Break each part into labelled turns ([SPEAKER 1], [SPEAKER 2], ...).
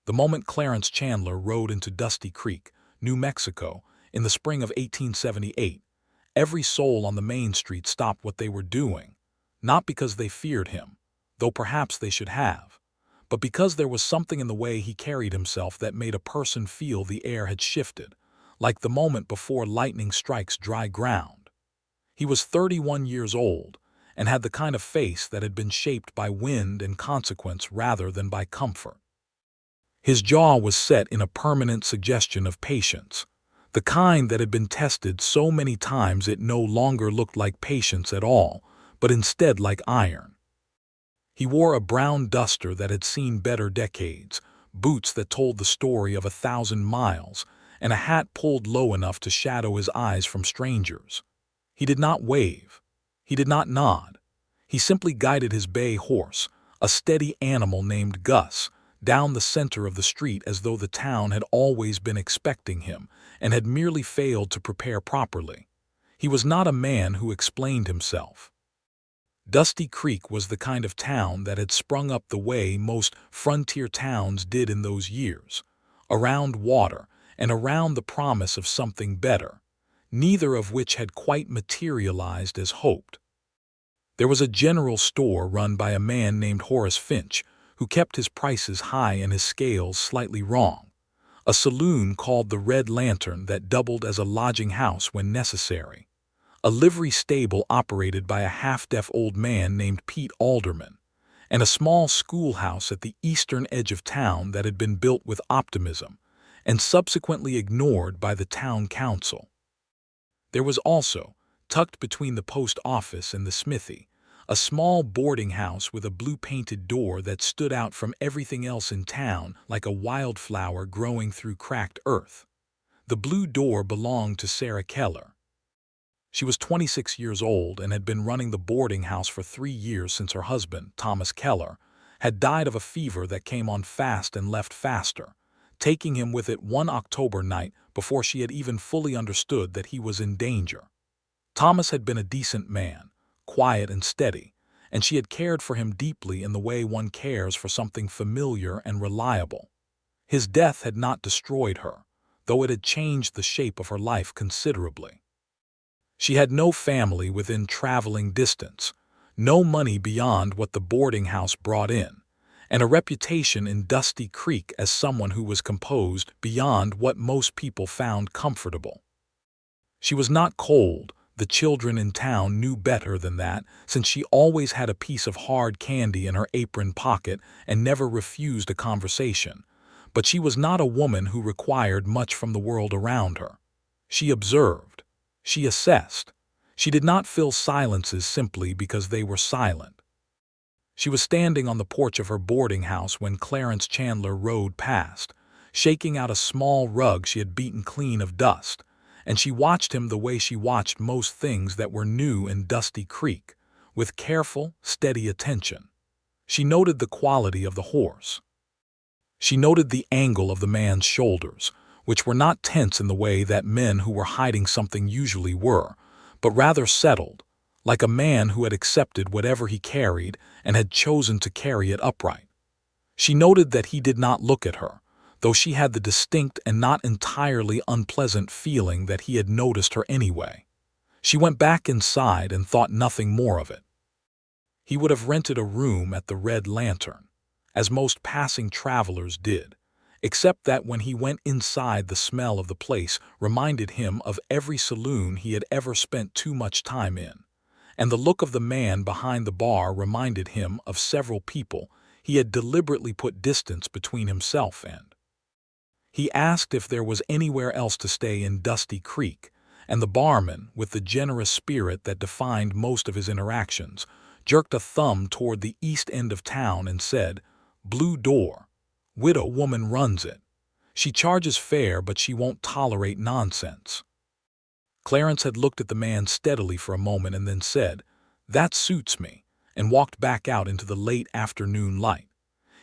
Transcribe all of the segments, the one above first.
[SPEAKER 1] The moment Clarence Chandler rode into Dusty Creek, New Mexico, in the spring of 1878, every soul on the main street stopped what they were doing, not because they feared him, though perhaps they should have, but because there was something in the way he carried himself that made a person feel the air had shifted, like the moment before lightning strikes dry ground. He was 31 years old and had the kind of face that had been shaped by wind and consequence rather than by comfort. His jaw was set in a permanent suggestion of patience, the kind that had been tested so many times it no longer looked like patience at all, but instead like iron. He wore a brown duster that had seen better decades, boots that told the story of 1,000 miles, and a hat pulled low enough to shadow his eyes from strangers. He did not wave. He did not nod. He simply guided his bay horse, a steady animal named Gus, down the center of the street as though the town had always been expecting him and had merely failed to prepare properly. He was not a man who explained himself. Dusty Creek was the kind of town that had sprung up the way most frontier towns did in those years, around water and around the promise of something better, neither of which had quite materialized as hoped. There was a general store run by a man named Horace Finch, who kept his prices high and his scales slightly wrong, a saloon called the Red Lantern that doubled as a lodging house when necessary, a livery stable operated by a half-deaf old man named Pete Alderman, and a small schoolhouse at the eastern edge of town that had been built with optimism and subsequently ignored by the town council. There was also, tucked between the post office and the smithy, a small boarding house with a blue-painted door that stood out from everything else in town like a wildflower growing through cracked earth. The blue door belonged to Sarah Keller. She was 26 years old and had been running the boarding house for 3 years since her husband, Thomas Keller, had died of a fever that came on fast and left faster, taking him with it one October night before she had even fully understood that he was in danger. Thomas had been a decent man, quiet and steady, and she had cared for him deeply in the way one cares for something familiar and reliable. His death had not destroyed her, though it had changed the shape of her life considerably. She had no family within traveling distance, no money beyond what the boarding house brought in, and a reputation in Dusty Creek as someone who was composed beyond what most people found comfortable. She was not cold. The children in town knew better than that, since she always had a piece of hard candy in her apron pocket and never refused a conversation. But she was not a woman who required much from the world around her. She observed. She assessed. She did not fill silences simply because they were silent. She was standing on the porch of her boarding house when Clarence Chandler rode past, shaking out a small rug she had beaten clean of dust, and she watched him the way she watched most things that were new in Dusty Creek, with careful, steady attention. She noted the quality of the horse. She noted the angle of the man's shoulders, which were not tense in the way that men who were hiding something usually were, but rather settled, like a man who had accepted whatever he carried and had chosen to carry it upright. She noted that he did not look at her, though she had the distinct and not entirely unpleasant feeling that he had noticed her anyway. She went back inside and thought nothing more of it. He would have rented a room at the Red Lantern, as most passing travelers did, except that when he went inside the smell of the place reminded him of every saloon he had ever spent too much time in, and the look of the man behind the bar reminded him of several people he had deliberately put distance between himself and. He asked if there was anywhere else to stay in Dusty Creek, and the barman, with the generous spirit that defined most of his interactions, jerked a thumb toward the east end of town and said, "Blue Door. Widow woman runs it. She charges fair, but she won't tolerate nonsense." Clarence had looked at the man steadily for a moment and then said, "That suits me," and walked back out into the late afternoon light.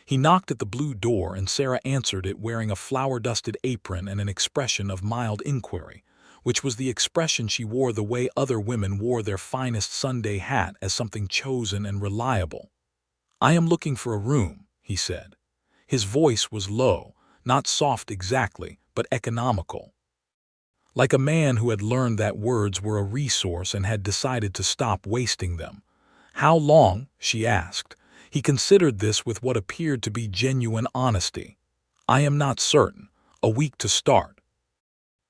[SPEAKER 1] He knocked at the blue door, and Sarah answered it wearing a flour-dusted apron and an expression of mild inquiry, which was the expression she wore the way other women wore their finest Sunday hat as something chosen and reliable. "I am looking for a room," he said. His voice was low, not soft exactly, but economical. Like a man who had learned that words were a resource and had decided to stop wasting them. "How long?" she asked. He considered this with what appeared to be genuine honesty. "I am not certain. A week to start."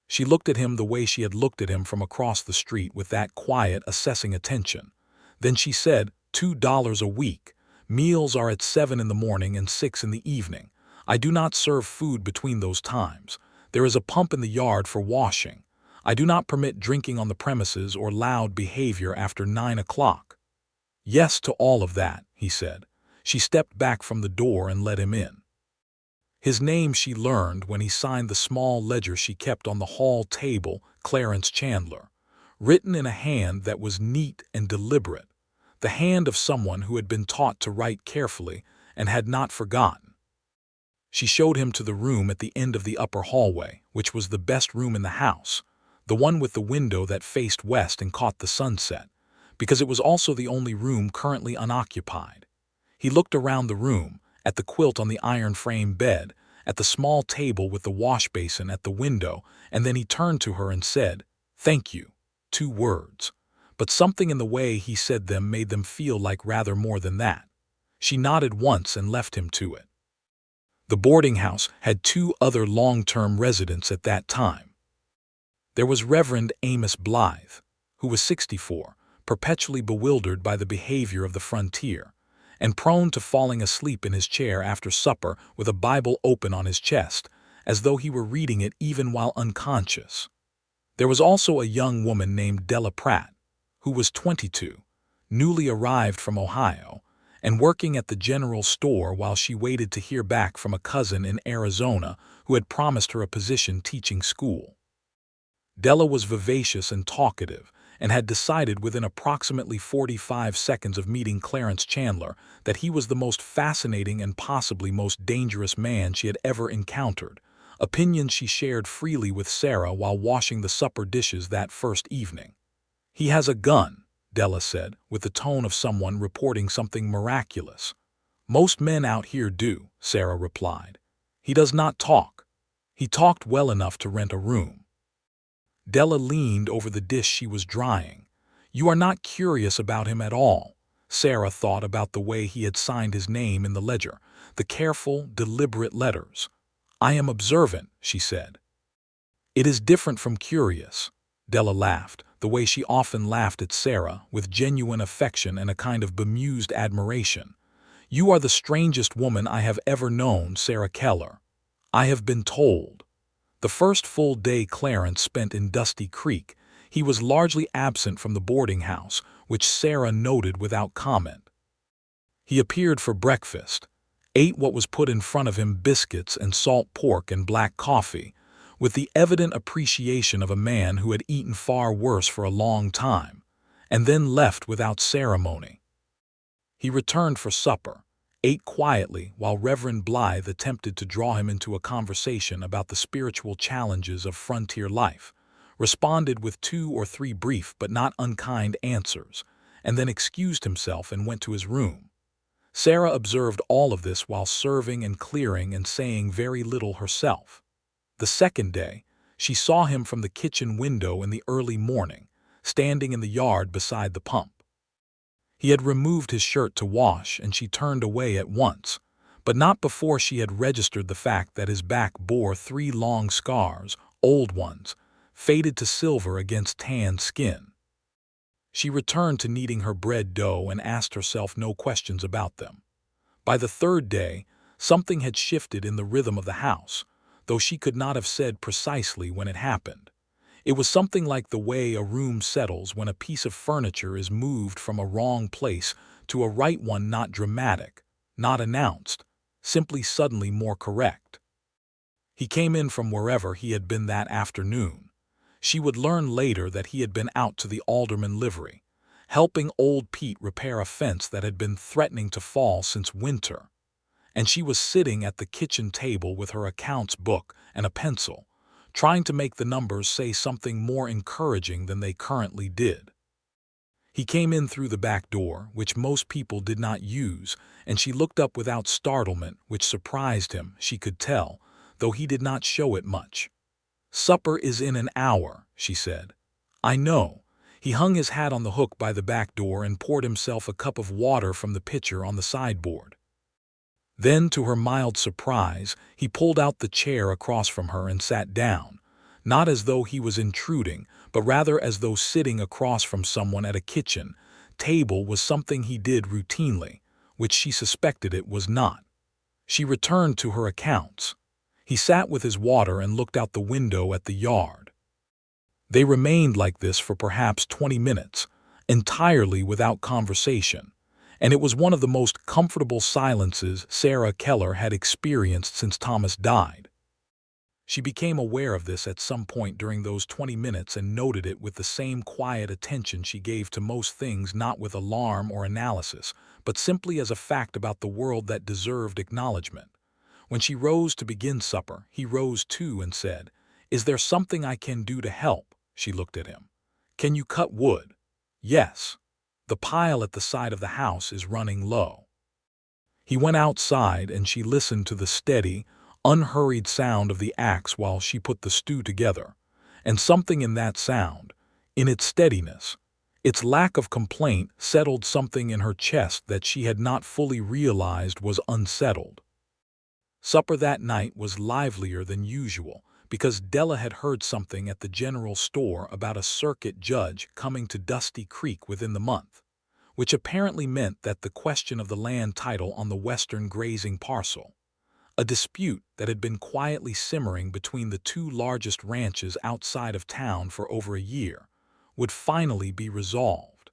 [SPEAKER 1] She looked at him the way she had looked at him from across the street, with that quiet, assessing attention. Then she said, $2 a week. Meals are at 7 in the morning and 6 in the evening. I do not serve food between those times. There is a pump in the yard for washing. I do not permit drinking on the premises or loud behavior after 9 o'clock. "Yes to all of that," he said. She stepped back from the door and let him in. His name she learned when he signed the small ledger she kept on the hall table, Clarence Chandler, written in a hand that was neat and deliberate, the hand of someone who had been taught to write carefully and had not forgotten. She showed him to the room at the end of the upper hallway, which was the best room in the house, the one with the window that faced west and caught the sunset, because it was also the only room currently unoccupied. He looked around the room, at the quilt on the iron-frame bed, at the small table with the wash basin at the window, and then he turned to her and said, "Thank you." 2 words. But something in the way he said them made them feel like rather more than that. She nodded once and left him to it. The boarding house had 2 other long-term residents at that time. There was Reverend Amos Blythe, who was 64, perpetually bewildered by the behavior of the frontier, and prone to falling asleep in his chair after supper with a Bible open on his chest, as though he were reading it even while unconscious. There was also a young woman named Della Pratt, who was 22, newly arrived from Ohio, and working at the general store while she waited to hear back from a cousin in Arizona who had promised her a position teaching school. Della was vivacious and talkative, and had decided within approximately 45 seconds of meeting Clarence Chandler that he was the most fascinating and possibly most dangerous man she had ever encountered, opinions she shared freely with Sarah while washing the supper dishes that first evening. "He has a gun," Della said, with the tone of someone reporting something miraculous. "Most men out here do," Sarah replied. "He does not talk. He talked well enough to rent a room." Della leaned over the dish she was drying. "You are not curious about him at all." Sarah thought about the way he had signed his name in the ledger, the careful, deliberate letters. "I am observant," she said. "It is different from curious." Della laughed, the way she often laughed at Sarah, with genuine affection and a kind of bemused admiration. "You are the strangest woman I have ever known, Sarah Keller. I have been told." The first full day Clarence spent in Dusty Creek, he was largely absent from the boarding house, which Sarah noted without comment. He appeared for breakfast, ate what was put in front of him, biscuits and salt pork and black coffee, with the evident appreciation of a man who had eaten far worse for a long time, and then left without ceremony. He returned for supper, ate quietly while Reverend Blythe attempted to draw him into a conversation about the spiritual challenges of frontier life, responded with 2 or 3 brief but not unkind answers, and then excused himself and went to his room. Sarah observed all of this while serving and clearing and saying very little herself. The second day, she saw him from the kitchen window in the early morning, standing in the yard beside the pump. He had removed his shirt to wash, and she turned away at once, but not before she had registered the fact that his back bore 3 long scars, old ones, faded to silver against tan skin. She returned to kneading her bread dough and asked herself no questions about them. By the 3rd day, something had shifted in the rhythm of the house, though she could not have said precisely when it happened. It was something like the way a room settles when a piece of furniture is moved from a wrong place to a right one, not dramatic, not announced, simply suddenly more correct. He came in from wherever he had been that afternoon. She would learn later that he had been out to the alderman livery, helping old Pete repair a fence that had been threatening to fall since winter. And she was sitting at the kitchen table with her accounts book and a pencil, trying to make the numbers say something more encouraging than they currently did. He came in through the back door, which most people did not use, and she looked up without startlement, which surprised him, she could tell, though he did not show it much. "Supper is in an hour," she said. "I know." He hung his hat on the hook by the back door and poured himself a cup of water from the pitcher on the sideboard. Then, to her mild surprise, he pulled out the chair across from her and sat down, not as though he was intruding, but rather as though sitting across from someone at a kitchen table was something he did routinely, which she suspected it was not. She returned to her accounts. He sat with his water and looked out the window at the yard. They remained like this for perhaps 20 minutes, entirely without conversation, and it was one of the most comfortable silences Sarah Keller had experienced since Thomas died. She became aware of this at some point during those 20 minutes and noted it with the same quiet attention she gave to most things, not with alarm or analysis, but simply as a fact about the world that deserved acknowledgement. When she rose to begin supper, he rose too and said, "Is there something I can do to help?" She looked at him. "Can you cut wood?" "Yes. The pile at the side of the house is running low." He went outside and she listened to the steady, unhurried sound of the axe while she put the stew together, and something in that sound, in its steadiness, its lack of complaint, settled something in her chest that she had not fully realized was unsettled. Supper that night was livelier than usual, because Della had heard something at the general store about a circuit judge coming to Dusty Creek within the month, which apparently meant that the question of the land title on the western grazing parcel, a dispute that had been quietly simmering between the two largest ranches outside of town for over a year, would finally be resolved.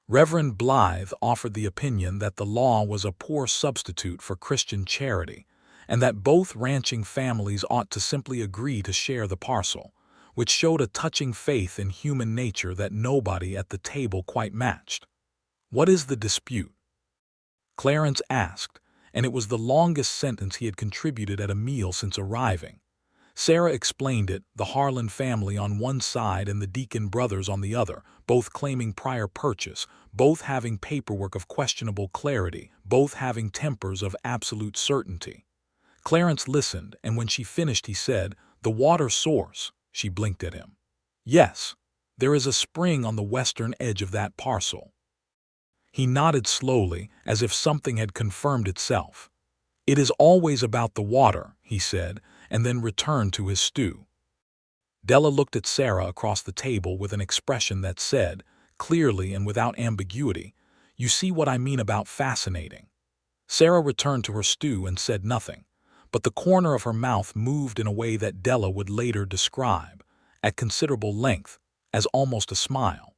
[SPEAKER 1] Reverend Blythe offered the opinion that the law was a poor substitute for Christian charity, and that both ranching families ought to simply agree to share the parcel, which showed a touching faith in human nature that nobody at the table quite matched. "What is the dispute?" Clarence asked, and it was the longest sentence he had contributed at a meal since arriving. Sarah explained it, the Harlan family on one side and the Deacon brothers on the other, both claiming prior purchase, both having paperwork of questionable clarity, both having tempers of absolute certainty. Clarence listened, and when she finished he said, "The water source." She blinked at him. "Yes, there is a spring on the western edge of that parcel." He nodded slowly, as if something had confirmed itself. "It is always about the water," he said, and then returned to his stew. Della looked at Sarah across the table with an expression that said, clearly and without ambiguity, "You see what I mean about fascinating." Sarah returned to her stew and said nothing, but the corner of her mouth moved in a way that Della would later describe, at considerable length, as almost a smile.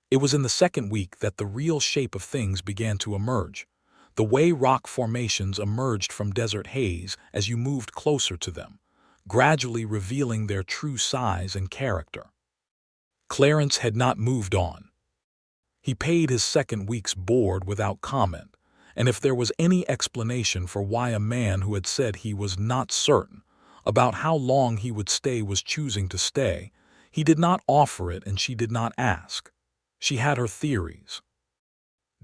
[SPEAKER 1] It was in the second week that the real shape of things began to emerge, the way rock formations emerged from desert haze as you moved closer to them, gradually revealing their true size and character. Clarence had not moved on. He paid his second week's board without comment, and if there was any explanation for why a man who had said he was not certain about how long he would stay was choosing to stay, he did not offer it and she did not ask. She had her theories.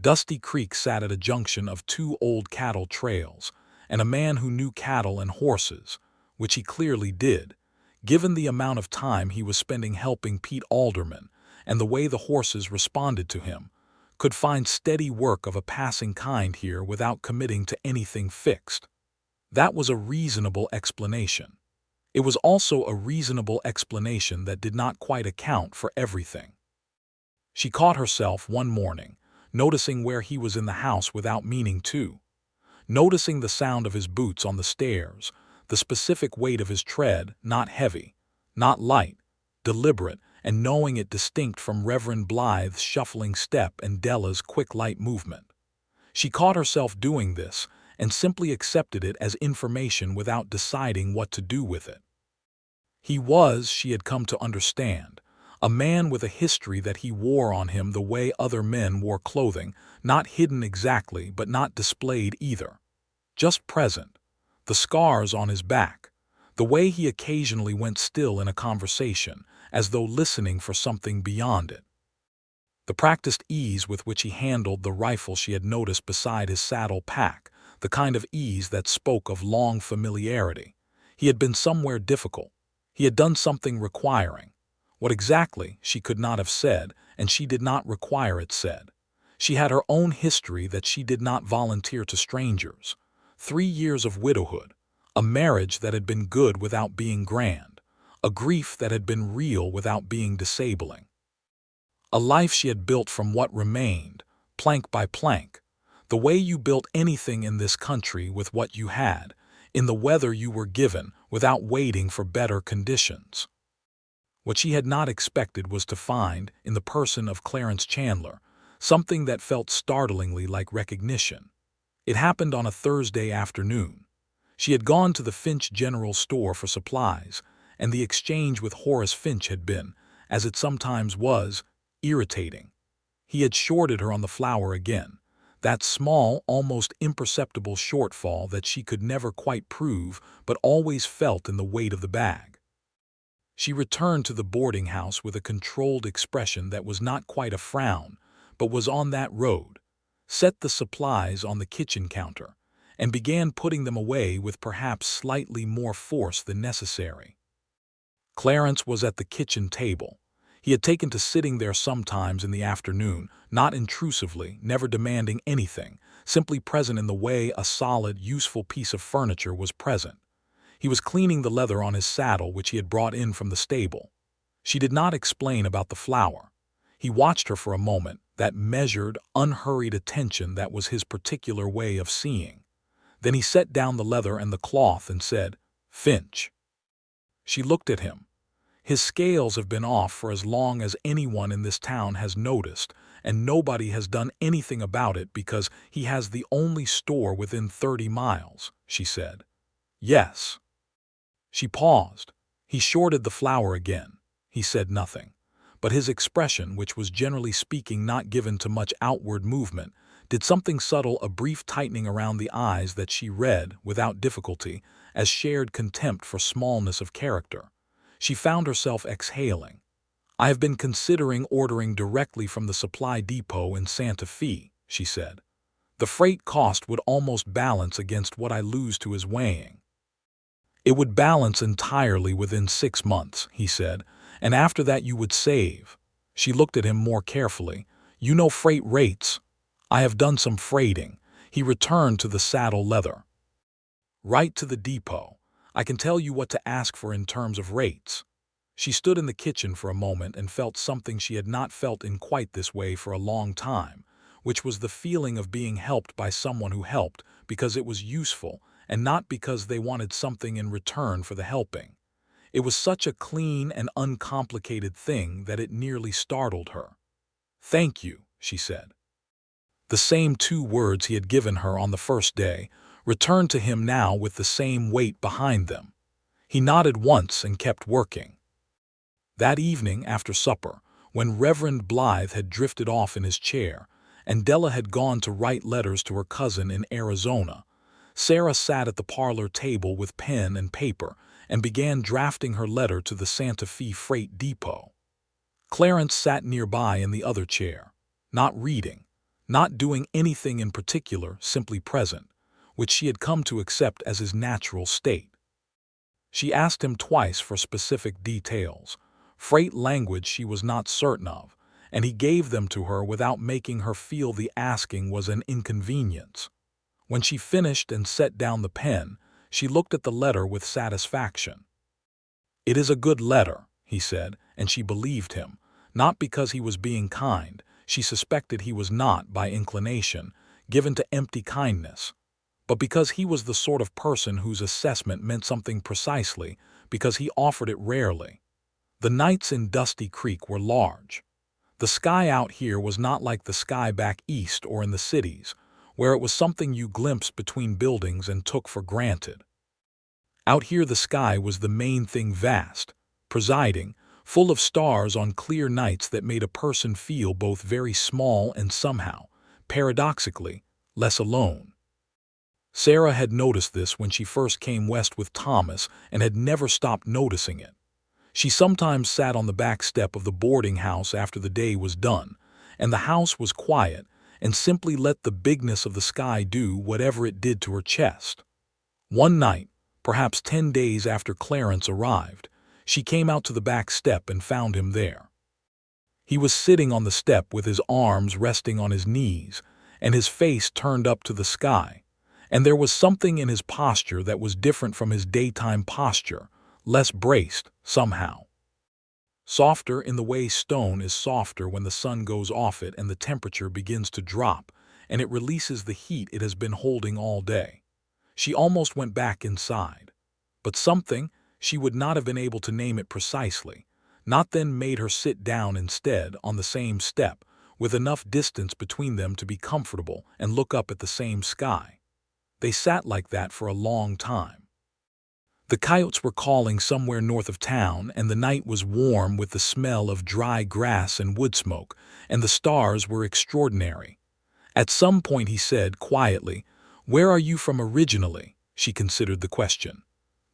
[SPEAKER 1] Dusty Creek sat at a junction of two old cattle trails, and a man who knew cattle and horses, which he clearly did, given the amount of time he was spending helping Pete Alderman and the way the horses responded to him, could find steady work of a passing kind here without committing to anything fixed. That was a reasonable explanation. It was also a reasonable explanation that did not quite account for everything. She caught herself one morning, noticing where he was in the house without meaning to, noticing the sound of his boots on the stairs, the specific weight of his tread, not heavy, not light, deliberate, and knowing it distinct from Reverend Blythe's shuffling step and Della's quick light movement. She caught herself doing this and simply accepted it as information without deciding what to do with it. He was, she had come to understand, a man with a history that he wore on him the way other men wore clothing, not hidden exactly but not displayed either. Just present, the scars on his back, the way he occasionally went still in a conversation, as though listening for something beyond it. The practiced ease with which he handled the rifle she had noticed beside his saddle pack, the kind of ease that spoke of long familiarity. He had been somewhere difficult. He had done something requiring. What exactly, she could not have said, and she did not require it said. She had her own history that she did not volunteer to strangers. 3 years of widowhood, a marriage that had been good without being grand, a grief that had been real without being disabling. A life she had built from what remained, plank by plank, the way you built anything in this country with what you had, in the weather you were given, without waiting for better conditions. What she had not expected was to find, in the person of Clarence Chandler, something that felt startlingly like recognition. It happened on a Thursday afternoon. She had gone to the Finch General Store for supplies, and the exchange with Horace Finch had been, as it sometimes was, irritating. He had shorted her on the flour again, that small, almost imperceptible shortfall that she could never quite prove but always felt in the weight of the bag. She returned to the boarding house with a controlled expression that was not quite a frown, but was on that road, set the supplies on the kitchen counter, and began putting them away with perhaps slightly more force than necessary. Clarence was at the kitchen table. He had taken to sitting there sometimes in the afternoon, not intrusively, never demanding anything, simply present in the way a solid, useful piece of furniture was present. He was cleaning the leather on his saddle which he had brought in from the stable. She did not explain about the flour. He watched her for a moment, that measured, unhurried attention that was his particular way of seeing. Then he set down the leather and the cloth and said, "Finch." She looked at him. His scales have been off for as long as anyone in this town has noticed, and nobody has done anything about it because he has the only store within 30 miles, she said. Yes. She paused. He shorted the flour again. He said nothing. But his expression, which was generally speaking not given to much outward movement, did something subtle, a brief tightening around the eyes that she read, without difficulty, as shared contempt for smallness of character. She found herself exhaling. "I have been considering ordering directly from the supply depot in Santa Fe," she said. "The freight cost would almost balance against what I lose to his weighing." "It would balance entirely within 6 months," he said, "and after that you would save." She looked at him more carefully. "You know freight rates." "I have done some freighting." He returned to the saddle leather. "Write to the depot. I can tell you what to ask for in terms of rates." She stood in the kitchen for a moment and felt something she had not felt in quite this way for a long time, which was the feeling of being helped by someone who helped because it was useful and not because they wanted something in return for the helping. It was such a clean and uncomplicated thing that it nearly startled her. "Thank you," she said. The same 2 words he had given her on the first day returned to him now with the same weight behind them. He nodded once and kept working. That evening after supper, when Reverend Blythe had drifted off in his chair, and Della had gone to write letters to her cousin in Arizona, Sarah sat at the parlor table with pen and paper and began drafting her letter to the Santa Fe freight depot. Clarence sat nearby in the other chair, not reading, not doing anything in particular, simply present, which she had come to accept as his natural state. She asked him twice for specific details, freight language she was not certain of, and he gave them to her without making her feel the asking was an inconvenience. When she finished and set down the pen, she looked at the letter with satisfaction. "It is a good letter," he said, and she believed him, not because he was being kind. She suspected he was not, by inclination, given to empty kindness, but because he was the sort of person whose assessment meant something precisely because he offered it rarely. The nights in Dusty Creek were large. The sky out here was not like the sky back east or in the cities, where it was something you glimpsed between buildings and took for granted. Out here the sky was the main thing, vast, presiding, full of stars on clear nights that made a person feel both very small and somehow, paradoxically, less alone. Sarah had noticed this when she first came west with Thomas and had never stopped noticing it. She sometimes sat on the back step of the boarding house after the day was done, and the house was quiet and simply let the bigness of the sky do whatever it did to her chest. One night, perhaps 10 days after Clarence arrived, she came out to the back step and found him there. He was sitting on the step with his arms resting on his knees and his face turned up to the sky, and there was something in his posture that was different from his daytime posture, less braced, somehow. Softer in the way stone is softer when the sun goes off it and the temperature begins to drop, and it releases the heat it has been holding all day. She almost went back inside. But something, she would not have been able to name it precisely, not then made her sit down instead on the same step, with enough distance between them to be comfortable and look up at the same sky. They sat like that for a long time. The coyotes were calling somewhere north of town, and the night was warm with the smell of dry grass and wood smoke, and the stars were extraordinary. At some point he said, quietly, "Where are you from originally?" She considered the question.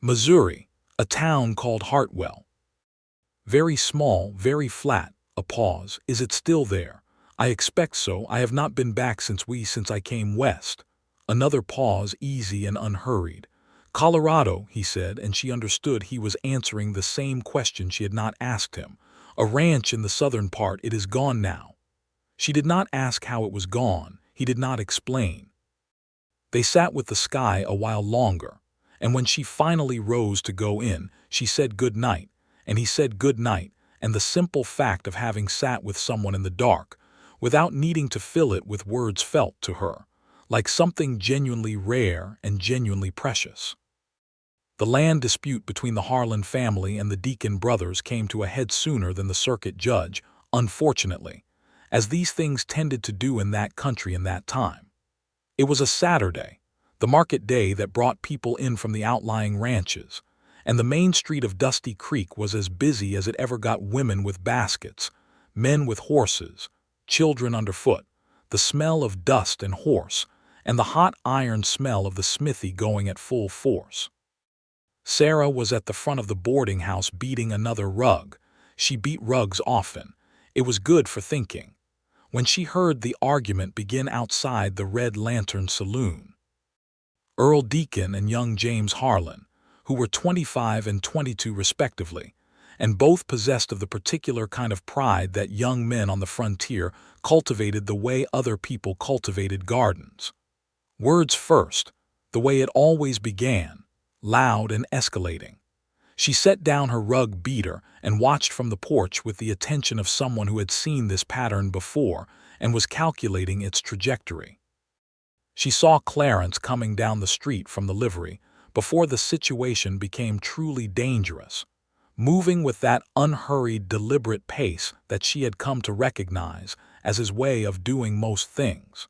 [SPEAKER 1] "Missouri, a town called Hartwell." "Very small, very flat." A pause. "Is it still there?" "I expect so. I have not been back since I came west." Another pause, easy and unhurried. "Colorado," he said, and she understood he was answering the same question she had not asked him. "A ranch in the southern part. It is gone now." She did not ask how it was gone. He did not explain. They sat with the sky a while longer, and when she finally rose to go in, she said good night, and he said good night, and the simple fact of having sat with someone in the dark, without needing to fill it with words, felt to her like something genuinely rare and genuinely precious. The land dispute between the Harlan family and the Deacon brothers came to a head sooner than the circuit judge, unfortunately, as these things tended to do in that country in that time. It was a Saturday, the market day that brought people in from the outlying ranches, and the main street of Dusty Creek was as busy as it ever got, women with baskets, men with horses, children underfoot, the smell of dust and horse, and the hot iron smell of the smithy going at full force. Sarah was at the front of the boarding house beating another rug. She beat rugs often. It was good for thinking. When she heard the argument begin outside the Red Lantern Saloon. Earl Deacon and young James Harlan, who were 25 and 22 respectively, and both possessed of the particular kind of pride that young men on the frontier cultivated the way other people cultivated gardens. Words first, the way it always began, loud and escalating. She set down her rug beater and watched from the porch with the attention of someone who had seen this pattern before and was calculating its trajectory. She saw Clarence coming down the street from the livery before the situation became truly dangerous, moving with that unhurried, deliberate pace that she had come to recognize as his way of doing most things.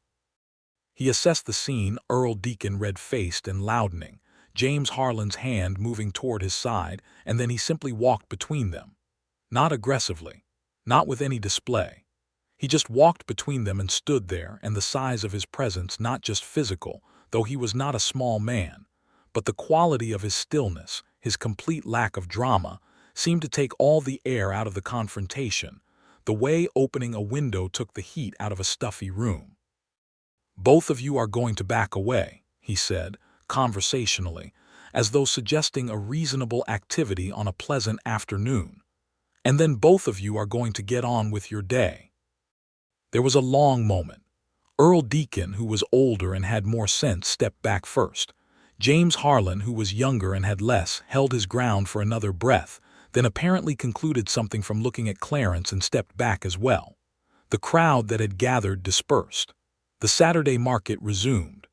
[SPEAKER 1] He assessed the scene, Earl Deacon red-faced and loudening, James Harlan's hand moving toward his side, and then he simply walked between them. Not aggressively, not with any display. He just walked between them and stood there, and the size of his presence, not just physical, though he was not a small man, but the quality of his stillness, his complete lack of drama, seemed to take all the air out of the confrontation, the way opening a window took the heat out of a stuffy room. "Both of you are going to back away," he said, conversationally, as though suggesting a reasonable activity on a pleasant afternoon. "And then both of you are going to get on with your day." There was a long moment. Earl Deacon, who was older and had more sense, stepped back first. James Harlan, who was younger and had less, held his ground for another breath, then apparently concluded something from looking at Clarence and stepped back as well. The crowd that had gathered dispersed. The Saturday market resumed.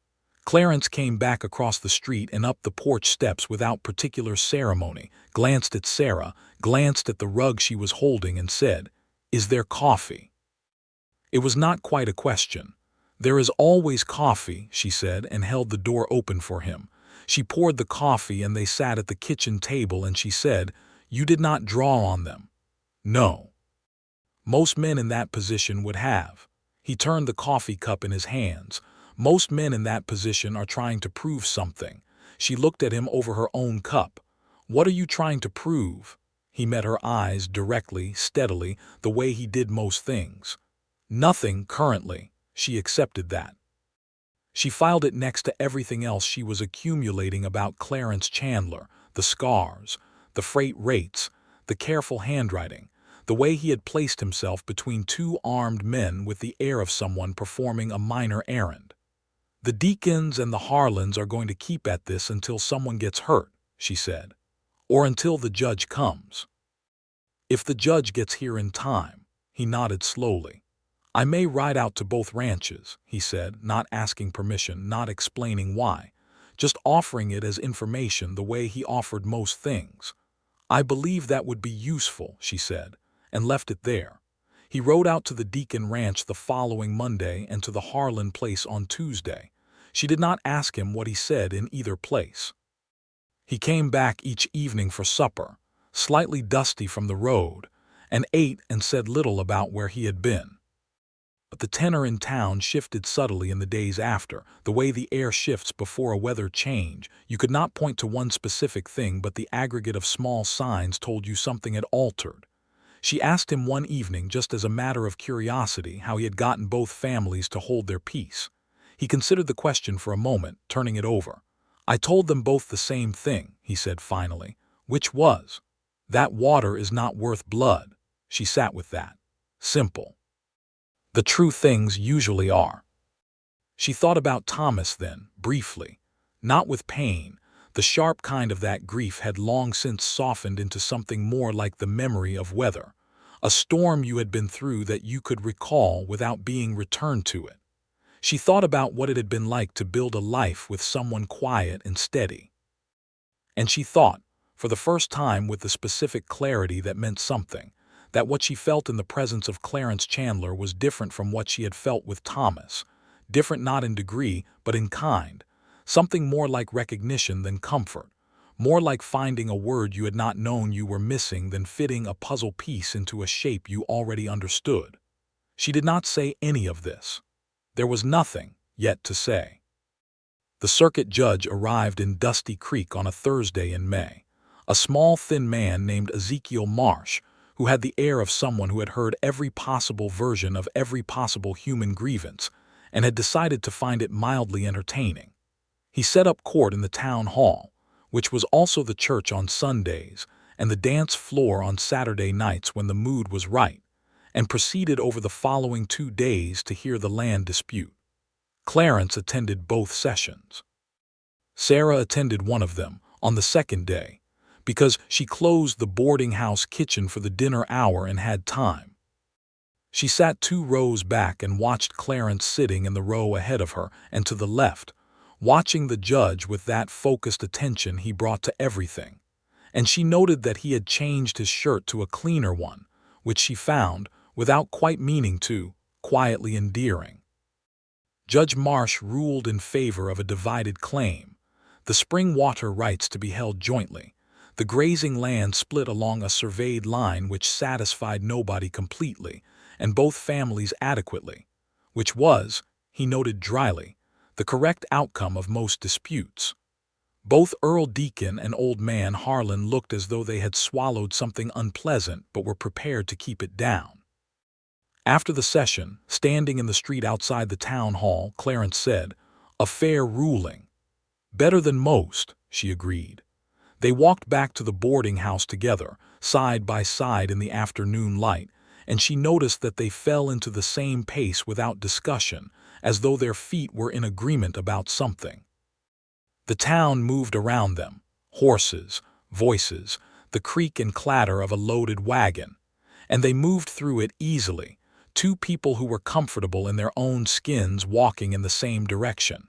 [SPEAKER 1] Clarence came back across the street and up the porch steps without particular ceremony, glanced at Sarah, glanced at the rug she was holding, and said, "Is there coffee?" It was not quite a question. "There is always coffee," she said, and held the door open for him. She poured the coffee and they sat at the kitchen table, and she said, "You did not draw on them." "No. Most men in that position would have." He turned the coffee cup in his hands. "Most men in that position are trying to prove something." She looked at him over her own cup. "What are you trying to prove?" He met her eyes directly, steadily, the way he did most things. Nothing currently. She accepted that. She filed it next to everything else she was accumulating about Clarence Chandler, the scars, the freight rates, the careful handwriting, the way he had placed himself between two armed men with the air of someone performing a minor errand. The Deacons and the Harlans are going to keep at this until someone gets hurt, she said, or until the judge comes. If the judge gets here in time, he nodded slowly. I may ride out to both ranches, he said, not asking permission, not explaining why, just offering it as information the way he offered most things. I believe that would be useful, she said, and left it there. He rode out to the Deacon Ranch the following Monday and to the Harlan place on Tuesday. She did not ask him what he said in either place. He came back each evening for supper, slightly dusty from the road, and ate and said little about where he had been. But the tenor in town shifted subtly in the days after, the way the air shifts before a weather change. You could not point to one specific thing, but the aggregate of small signs told you something had altered. She asked him one evening, just as a matter of curiosity, how he had gotten both families to hold their peace. He considered the question for a moment, turning it over. I told them both the same thing, he said finally, which was, that water is not worth blood. She sat with that. Simple. The true things usually are. She thought about Thomas then, briefly. Not with pain. The sharp kind of that grief had long since softened into something more like the memory of weather, a storm you had been through that you could recall without being returned to it. She thought about what it had been like to build a life with someone quiet and steady. And she thought, for the first time with the specific clarity that meant something, that what she felt in the presence of Clarence Chandler was different from what she had felt with Thomas, different not in degree but in kind, something more like recognition than comfort, more like finding a word you had not known you were missing than fitting a puzzle piece into a shape you already understood. She did not say any of this. There was nothing yet to say. The circuit judge arrived in Dusty Creek on a Thursday in May, a small thin man named Ezekiel Marsh, who had the air of someone who had heard every possible version of every possible human grievance and had decided to find it mildly entertaining. He set up court in the town hall, which was also the church on Sundays and the dance floor on Saturday nights when the mood was right, and proceeded over the following 2 days to hear the land dispute. Clarence attended both sessions. Sarah attended one of them on the second day, because she closed the boarding house kitchen for the dinner hour and had time. She sat 2 rows back and watched Clarence sitting in the row ahead of her and to the left, watching the judge with that focused attention he brought to everything. And she noted that he had changed his shirt to a cleaner one, which she found, without quite meaning to, quietly endearing. Judge Marsh ruled in favor of a divided claim, the spring water rights to be held jointly, the grazing land split along a surveyed line which satisfied nobody completely, and both families adequately, which was, he noted dryly, the correct outcome of most disputes. Both Earl Deacon and Old Man Harlan looked as though they had swallowed something unpleasant but were prepared to keep it down. After the session, standing in the street outside the town hall, Clarence said, "A fair ruling." "Better than most," she agreed. They walked back to the boarding house together, side by side in the afternoon light, and she noticed that they fell into the same pace without discussion, as though their feet were in agreement about something. The town moved around them, horses, voices, the creak and clatter of a loaded wagon, and they moved through it easily, 2 people who were comfortable in their own skins walking in the same direction.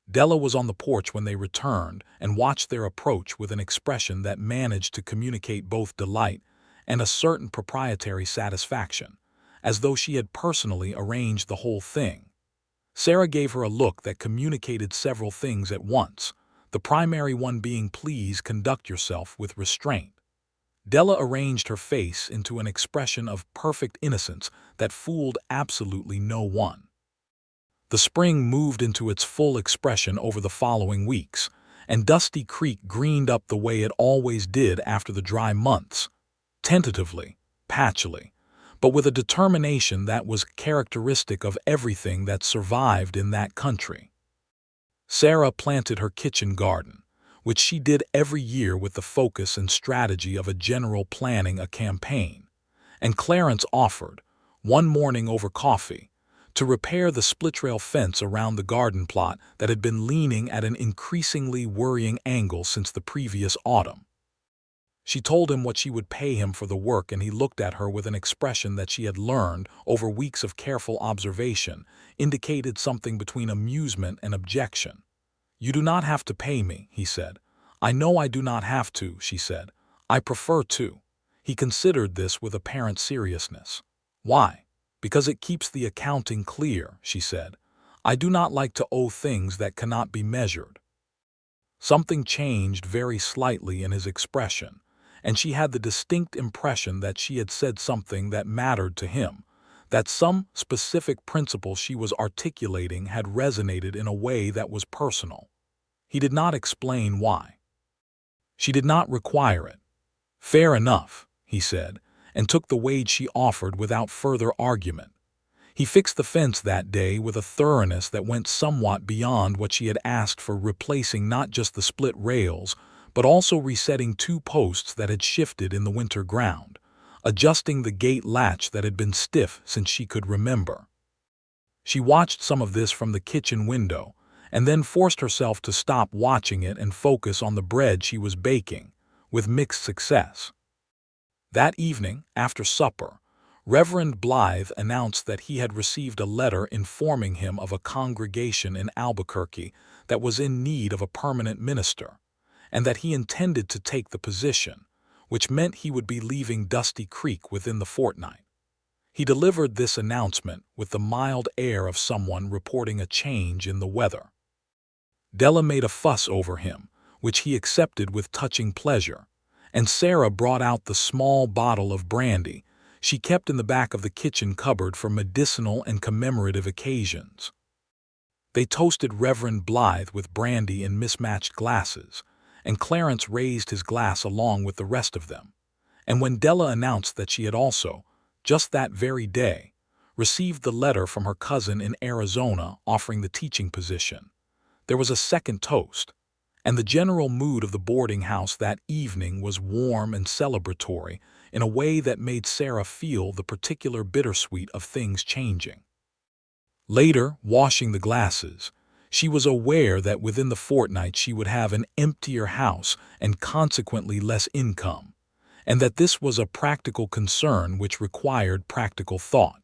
[SPEAKER 1] Della was on the porch when they returned and watched their approach with an expression that managed to communicate both delight and a certain proprietary satisfaction, as though she had personally arranged the whole thing. Sarah gave her a look that communicated several things at once, the primary one being, "Please conduct yourself with restraint." Della arranged her face into an expression of perfect innocence that fooled absolutely no one. The spring moved into its full expression over the following weeks, and Dusty Creek greened up the way it always did after the dry months, tentatively, patchily, but with a determination that was characteristic of everything that survived in that country. Sarah planted her kitchen garden, which she did every year with the focus and strategy of a general planning a campaign, and Clarence offered, one morning over coffee, to repair the split-rail fence around the garden plot that had been leaning at an increasingly worrying angle since the previous autumn. She told him what she would pay him for the work, and he looked at her with an expression that she had learned over weeks of careful observation indicated something between amusement and objection. "You do not have to pay me," he said. "I know I do not have to," she said. "I prefer to." He considered this with apparent seriousness. "Why?" "Because it keeps the accounting clear," she said. "I do not like to owe things that cannot be measured." Something changed very slightly in his expression, and she had the distinct impression that she had said something that mattered to him, that some specific principle she was articulating had resonated in a way that was personal. He did not explain why. She did not require it. "Fair enough," he said, and took the wage she offered without further argument. He fixed the fence that day with a thoroughness that went somewhat beyond what she had asked for, replacing not just the split rails, but also resetting 2 posts that had shifted in the winter ground, adjusting the gate latch that had been stiff since she could remember. She watched some of this from the kitchen window, and then forced herself to stop watching it and focus on the bread she was baking, with mixed success. That evening, after supper, Reverend Blythe announced that he had received a letter informing him of a congregation in Albuquerque that was in need of a permanent minister, and that he intended to take the position, which meant he would be leaving Dusty Creek within the fortnight. He delivered this announcement with the mild air of someone reporting a change in the weather. Della made a fuss over him, which he accepted with touching pleasure, and Sarah brought out the small bottle of brandy she kept in the back of the kitchen cupboard for medicinal and commemorative occasions. They toasted Reverend Blythe with brandy in mismatched glasses, and Clarence raised his glass along with the rest of them. And when Della announced that she had also, just that very day, received the letter from her cousin in Arizona offering the teaching position, there was a second toast, and the general mood of the boarding house that evening was warm and celebratory in a way that made Sarah feel the particular bittersweet of things changing. Later, washing the glasses, she was aware that within the fortnight she would have an emptier house and consequently less income, and that this was a practical concern which required practical thought.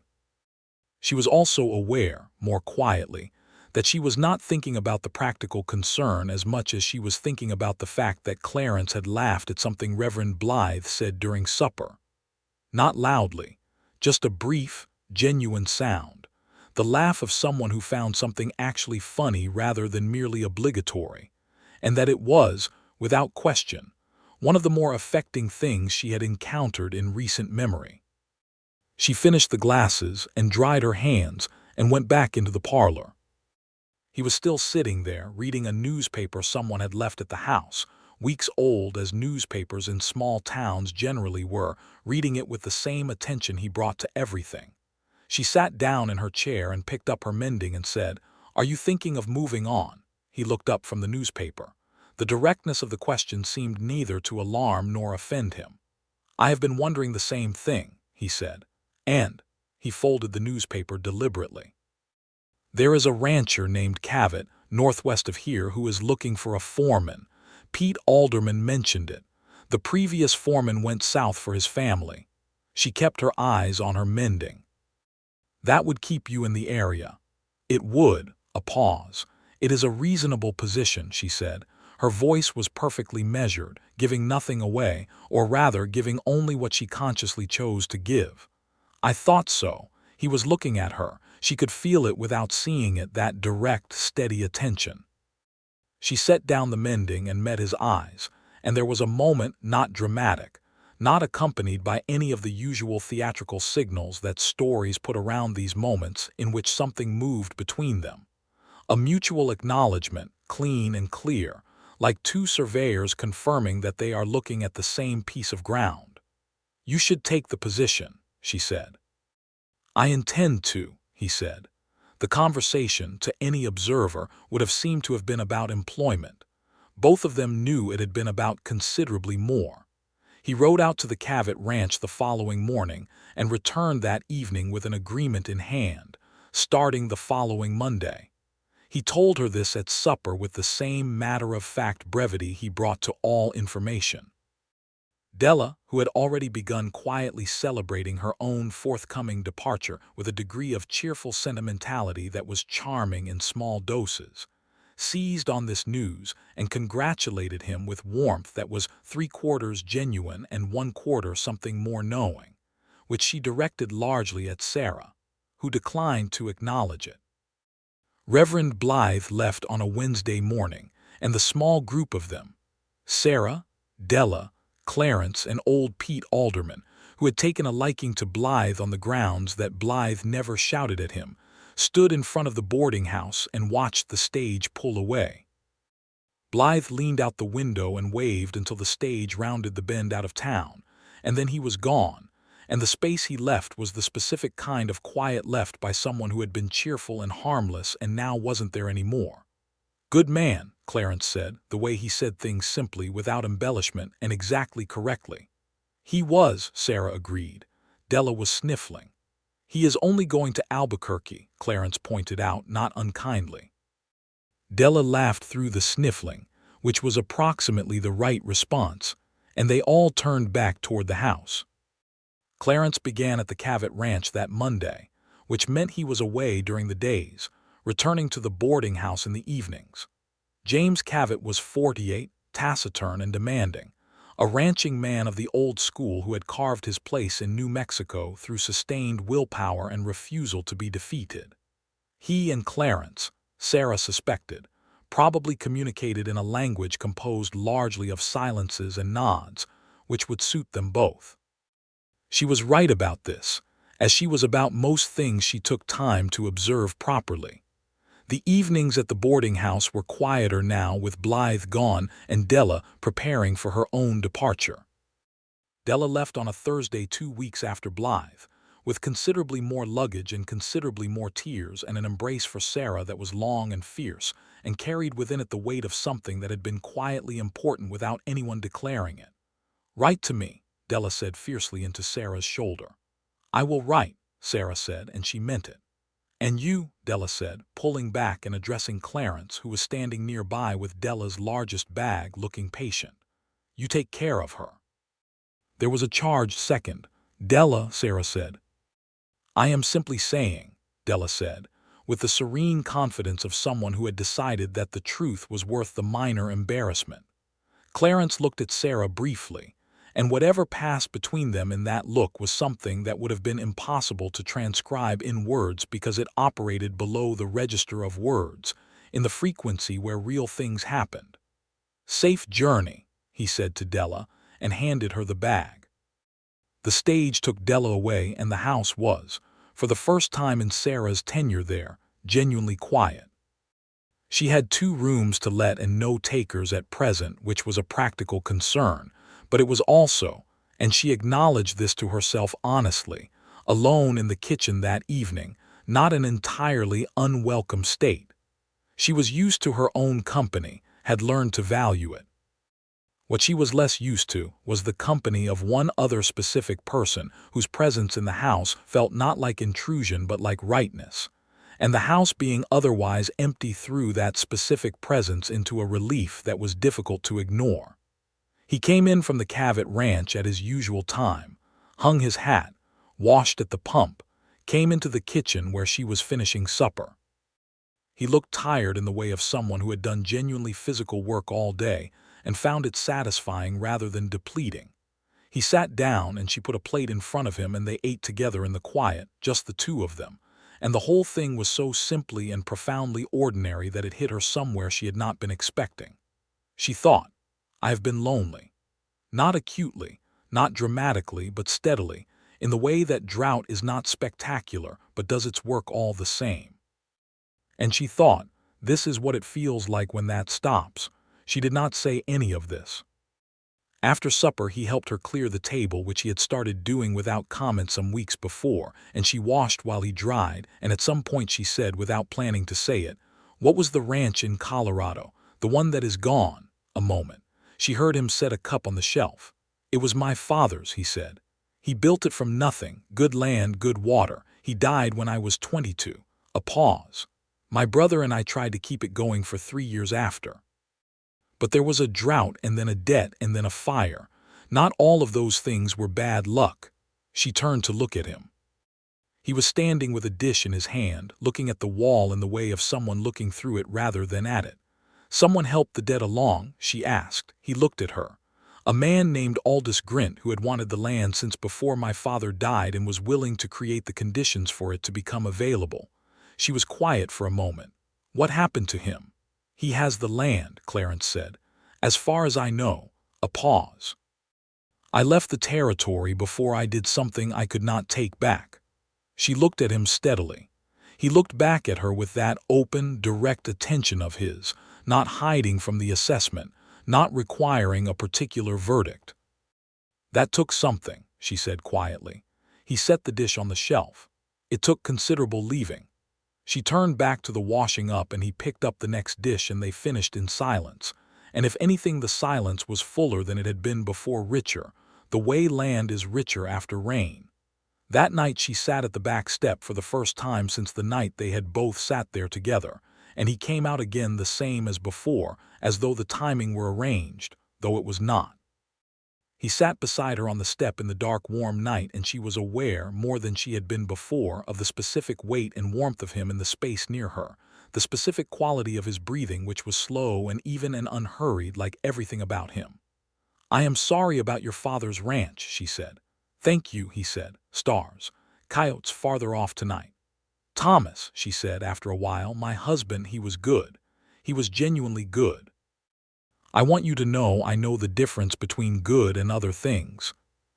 [SPEAKER 1] She was also aware, more quietly, that she was not thinking about the practical concern as much as she was thinking about the fact that Clarence had laughed at something Reverend Blythe said during supper. Not loudly, just a brief, genuine sound, the laugh of someone who found something actually funny rather than merely obligatory, and that it was, without question, one of the more affecting things she had encountered in recent memory. She finished the glasses and dried her hands and went back into the parlor. He was still sitting there, reading a newspaper someone had left at the house, weeks old as newspapers in small towns generally were, reading it with the same attention he brought to everything. She sat down in her chair and picked up her mending and said, "Are you thinking of moving on?" He looked up from the newspaper. The directness of the question seemed neither to alarm nor offend him. "I have been wondering the same thing," he said. "And," he folded the newspaper deliberately, "there is a rancher named Cavett, northwest of here, who is looking for a foreman. Pete Alderman mentioned it. The previous foreman went south for his family." She kept her eyes on her mending. "That would keep you in the area." "It would." A pause. "It is a reasonable position," she said. Her voice was perfectly measured, giving nothing away, or rather giving only what she consciously chose to give. "I thought so." He was looking at her. She could feel it without seeing it, that direct, steady attention. She set down the mending and met his eyes, and there was a moment not dramatic, not accompanied by any of the usual theatrical signals that stories put around these moments, in which something moved between them. A mutual acknowledgement, clean and clear, like two surveyors confirming that they are looking at the same piece of ground. "You should take the position," she said. "I intend to," he said. The conversation, to any observer, would have seemed to have been about employment. Both of them knew it had been about considerably more. He rode out to the Cavett Ranch the following morning and returned that evening with an agreement in hand, starting the following Monday. He told her this at supper with the same matter-of-fact brevity he brought to all information. Della, who had already begun quietly celebrating her own forthcoming departure with a degree of cheerful sentimentality that was charming in small doses, seized on this news and congratulated him with warmth that was 3/4 genuine and 1/4 something more knowing, which she directed largely at Sarah, who declined to acknowledge it. Reverend Blythe left on a Wednesday morning, and the small group of them, Sarah, Della, Clarence, and old Pete Alderman, who had taken a liking to Blythe on the grounds that Blythe never shouted at him, stood in front of the boarding house and watched the stage pull away. Blythe leaned out the window and waved until the stage rounded the bend out of town, and then he was gone, and the space he left was the specific kind of quiet left by someone who had been cheerful and harmless and now wasn't there anymore. "Good man," Clarence said, the way he said things simply, without embellishment, and exactly correctly. "He was," Sarah agreed. Della was sniffling. "He is only going to Albuquerque," Clarence pointed out, not unkindly. Della laughed through the sniffling, which was approximately the right response, and they all turned back toward the house. Clarence began at the Cavett Ranch that Monday, which meant he was away during the days, returning to the boarding house in the evenings. James Cavett was 48, taciturn and demanding, a ranching man of the old school who had carved his place in New Mexico through sustained willpower and refusal to be defeated. He and Clarence, Sarah suspected, probably communicated in a language composed largely of silences and nods, which would suit them both. She was right about this, as she was about most things she took time to observe properly. The evenings at the boarding house were quieter now, with Blythe gone and Della preparing for her own departure. Della left on a Thursday 2 weeks after Blythe, with considerably more luggage and considerably more tears and an embrace for Sarah that was long and fierce, and carried within it the weight of something that had been quietly important without anyone declaring it. "Write to me," Della said fiercely into Sarah's shoulder. "I will write," Sarah said, and she meant it. "And you," Della said, pulling back and addressing Clarence, who was standing nearby with Della's largest bag, looking patient. "You take care of her." There was a charged second. "Della," Sarah said. "I am simply saying," Della said, with the serene confidence of someone who had decided that the truth was worth the minor embarrassment. Clarence looked at Sarah briefly, and whatever passed between them in that look was something that would have been impossible to transcribe in words because it operated below the register of words, in the frequency where real things happened. "Safe journey," he said to Della, and handed her the bag. The stage took Della away, and the house was, for the first time in Sarah's tenure there, genuinely quiet. She had 2 rooms to let and no takers at present, which was a practical concern, but it was also, and she acknowledged this to herself honestly, alone in the kitchen that evening, not an entirely unwelcome state. She was used to her own company, had learned to value it. What she was less used to was the company of one other specific person whose presence in the house felt not like intrusion but like rightness, and the house being otherwise empty threw that specific presence into a relief that was difficult to ignore. He came in from the Cavett Ranch at his usual time, hung his hat, washed at the pump, came into the kitchen where she was finishing supper. He looked tired in the way of someone who had done genuinely physical work all day and found it satisfying rather than depleting. He sat down and she put a plate in front of him and they ate together in the quiet, just the 2 of them, and the whole thing was so simply and profoundly ordinary that it hit her somewhere she had not been expecting. She thought, "I have been lonely." Not acutely, not dramatically, but steadily, in the way that drought is not spectacular but does its work all the same. And she thought, this is what it feels like when that stops. She did not say any of this. After supper, he helped her clear the table, which he had started doing without comment some weeks before, and she washed while he dried, and at some point she said, without planning to say it, "What was the ranch in Colorado, the one that is gone?" A moment. She heard him set a cup on the shelf. "It was my father's," he said. "He built it from nothing, good land, good water. He died when I was 22. A pause. My brother and I tried to keep it going for 3 years after. But there was a drought and then a debt and then a fire. Not all of those things were bad luck." She turned to look at him. He was standing with a dish in his hand, looking at the wall in the way of someone looking through it rather than at it. "Someone helped the debt along?" she asked. He looked at her. "A man named Aldous Grint, who had wanted the land since before my father died and was willing to create the conditions for it to become available." She was quiet for a moment. "What happened to him?" "He has the land," Clarence said. "As far as I know." A pause. "I left the territory before I did something I could not take back." She looked at him steadily. He looked back at her with that open, direct attention of his, not hiding from the assessment, not requiring a particular verdict. "That took something," she said quietly. He set the dish on the shelf. "It took considerable leaving." She turned back to the washing up and he picked up the next dish and they finished in silence. And if anything, the silence was fuller than it had been before, richer, the way land is richer after rain. That night she sat at the back step for the first time since the night they had both sat there together, and he came out again the same as before, as though the timing were arranged, though it was not. He sat beside her on the step in the dark, warm night, and she was aware, more than she had been before, of the specific weight and warmth of him in the space near her, the specific quality of his breathing, which was slow and even and unhurried like everything about him. "I am sorry about your father's ranch," she said. "Thank you," he said. "Stars. Coyotes farther off tonight." "Thomas," she said after a while, "my husband, he was good. He was genuinely good. I want you to know I know the difference between good and other things."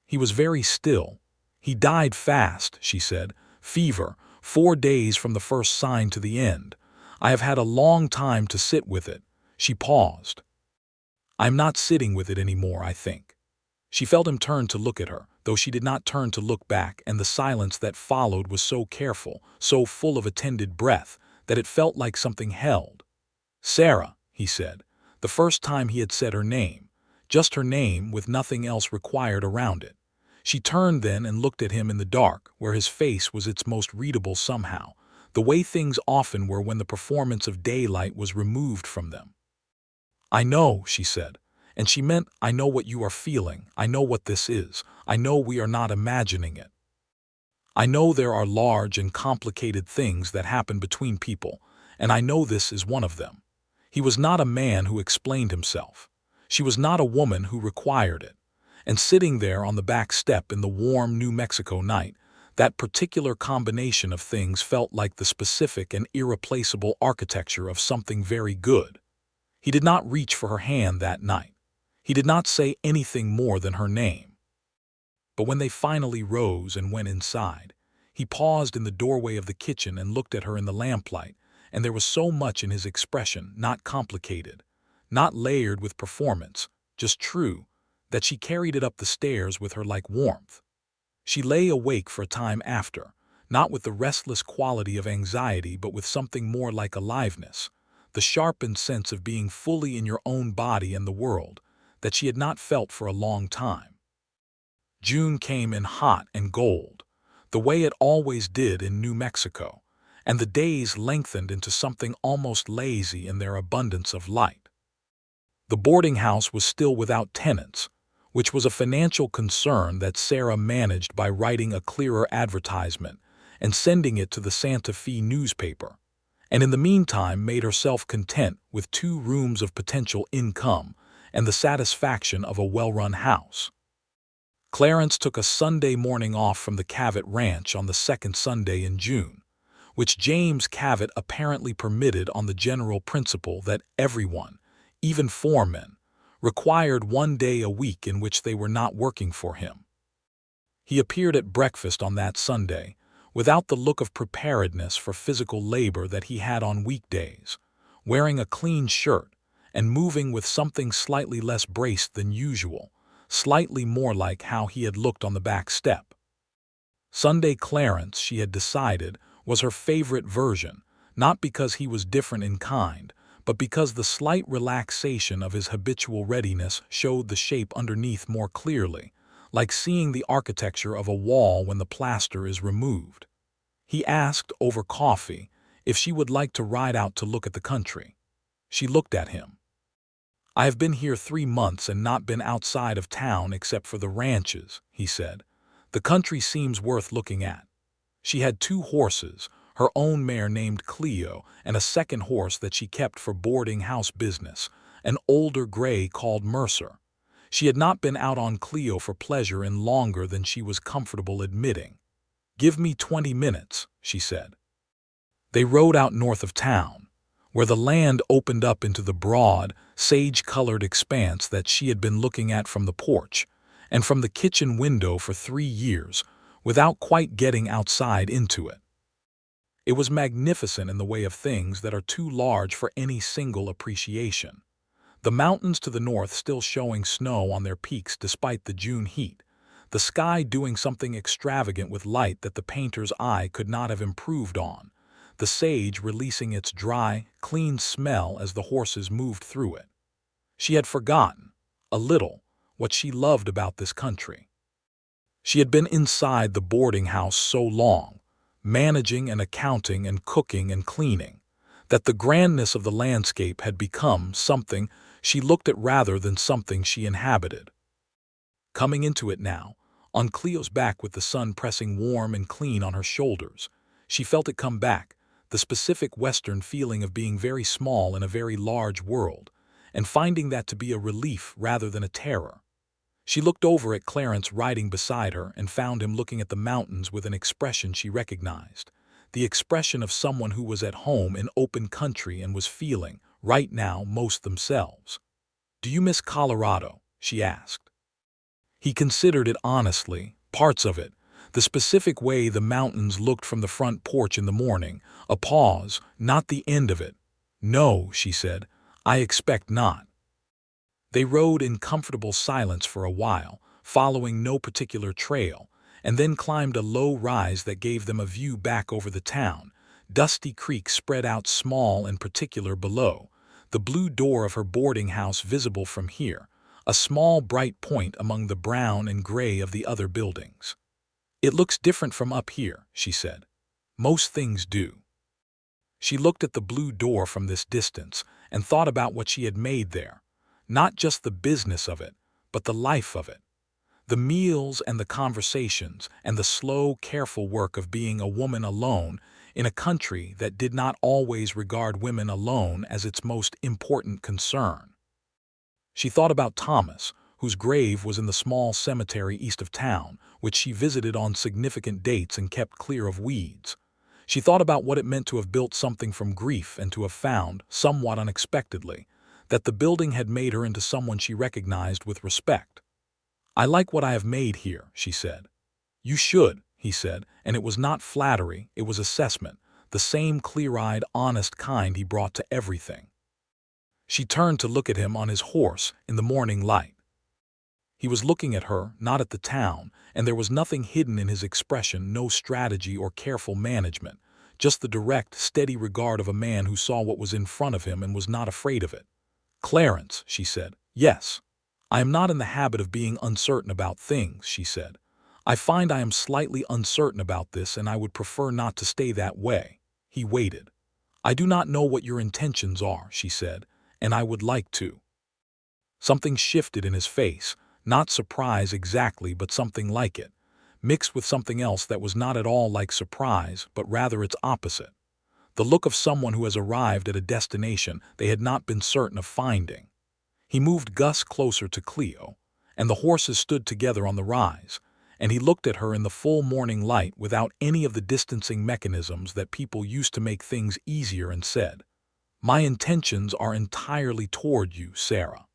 [SPEAKER 1] He was very still. "He died fast," she said. "Fever, 4 days from the first sign to the end. I have had a long time to sit with it." She paused. "I'm not sitting with it anymore, I think." She felt him turn to look at her, though she did not turn to look back, and the silence that followed was so careful, so full of attended breath, that it felt like something held. "Sarah," he said, the first time he had said her name, just her name with nothing else required around it. She turned then and looked at him in the dark, where his face was its most readable somehow, the way things often were when the performance of daylight was removed from them. "I know," she said, and she meant, "I know what you are feeling. I know what this is. I know we are not imagining it. I know there are large and complicated things that happen between people, and I know this is one of them." He was not a man who explained himself. She was not a woman who required it. And sitting there on the back step in the warm New Mexico night, that particular combination of things felt like the specific and irreplaceable architecture of something very good. He did not reach for her hand that night. He did not say anything more than her name. But when they finally rose and went inside, he paused in the doorway of the kitchen and looked at her in the lamplight, and there was so much in his expression, not complicated, not layered with performance, just true, that she carried it up the stairs with her like warmth. She lay awake for a time after, not with the restless quality of anxiety but with something more like aliveness, the sharpened sense of being fully in your own body and the world, that she had not felt for a long time. June came in hot and gold, the way it always did in New Mexico, and the days lengthened into something almost lazy in their abundance of light. The boarding house was still without tenants, which was a financial concern that Sarah managed by writing a clearer advertisement and sending it to the Santa Fe newspaper, and in the meantime made herself content with 2 rooms of potential income and the satisfaction of a well-run house. Clarence took a Sunday morning off from the Cavett Ranch on the 2nd Sunday in June, which James Cavett apparently permitted on the general principle that everyone, even foremen, required 1 day a week in which they were not working for him. He appeared at breakfast on that Sunday, without the look of preparedness for physical labor that he had on weekdays, wearing a clean shirt and moving with something slightly less braced than usual, slightly more like how he had looked on the back step. Sunday Clarence, she had decided, was her favorite version, not because he was different in kind, but because the slight relaxation of his habitual readiness showed the shape underneath more clearly, like seeing the architecture of a wall when the plaster is removed. He asked, over coffee, if she would like to ride out to look at the country. She looked at him. "I have been here 3 months and not been outside of town except for the ranches," he said. "The country seems worth looking at." She had 2 horses, her own mare named Cleo, and a second horse that she kept for boarding house business, an older gray called Mercer. She had not been out on Cleo for pleasure in longer than she was comfortable admitting. "Give me 20 minutes," she said. They rode out north of town, where the land opened up into the broad, sage-colored expanse that she had been looking at from the porch and from the kitchen window for 3 years, without quite getting outside into it. It was magnificent in the way of things that are too large for any single appreciation. The mountains to the north still showing snow on their peaks despite the June heat, the sky doing something extravagant with light that the painter's eye could not have improved on, the sage releasing its dry, clean smell as the horses moved through it. She had forgotten, a little, what she loved about this country. She had been inside the boarding house so long, managing and accounting and cooking and cleaning, that the grandness of the landscape had become something she looked at rather than something she inhabited. Coming into it now, on Cleo's back with the sun pressing warm and clean on her shoulders, she felt it come back, the specific Western feeling of being very small in a very large world, and finding that to be a relief rather than a terror. She looked over at Clarence riding beside her and found him looking at the mountains with an expression she recognized, the expression of someone who was at home in open country and was feeling, right now, most themselves. "Do you miss Colorado?" she asked. He considered it honestly, parts of it, the specific way the mountains looked from the front porch in the morning, a pause, not the end of it. "No," she said, "I expect not." They rode in comfortable silence for a while, following no particular trail, and then climbed a low rise that gave them a view back over the town. Dusty Creek spread out small and particular below, the blue door of her boarding house visible from here, a small bright point among the brown and gray of the other buildings. "It looks different from up here," she said. "Most things do." She looked at the blue door from this distance and thought about what she had made there. Not just the business of it, but the life of it. The meals and the conversations and the slow, careful work of being a woman alone in a country that did not always regard women alone as its most important concern. She thought about Thomas, whose grave was in the small cemetery east of town, which she visited on significant dates and kept clear of weeds. She thought about what it meant to have built something from grief and to have found, somewhat unexpectedly, that the building had made her into someone she recognized with respect. "I like what I have made here," she said. "You should," he said, and it was not flattery, it was assessment, the same clear-eyed, honest kind he brought to everything. She turned to look at him on his horse in the morning light. He was looking at her, not at the town, and there was nothing hidden in his expression, no strategy or careful management, just the direct, steady regard of a man who saw what was in front of him and was not afraid of it. "Clarence," she said. "Yes. I am not in the habit of being uncertain about things," she said. "I find I am slightly uncertain about this and I would prefer not to stay that way." He waited. "I do not know what your intentions are," she said, "and I would like to." Something shifted in his face, not surprise exactly but something like it, mixed with something else that was not at all like surprise but rather its opposite. The look of someone who has arrived at a destination they had not been certain of finding. He moved Gus closer to Cleo, and the horses stood together on the rise, and he looked at her in the full morning light without any of the distancing mechanisms that people used to make things easier and said, "My intentions are entirely toward you, Sarah.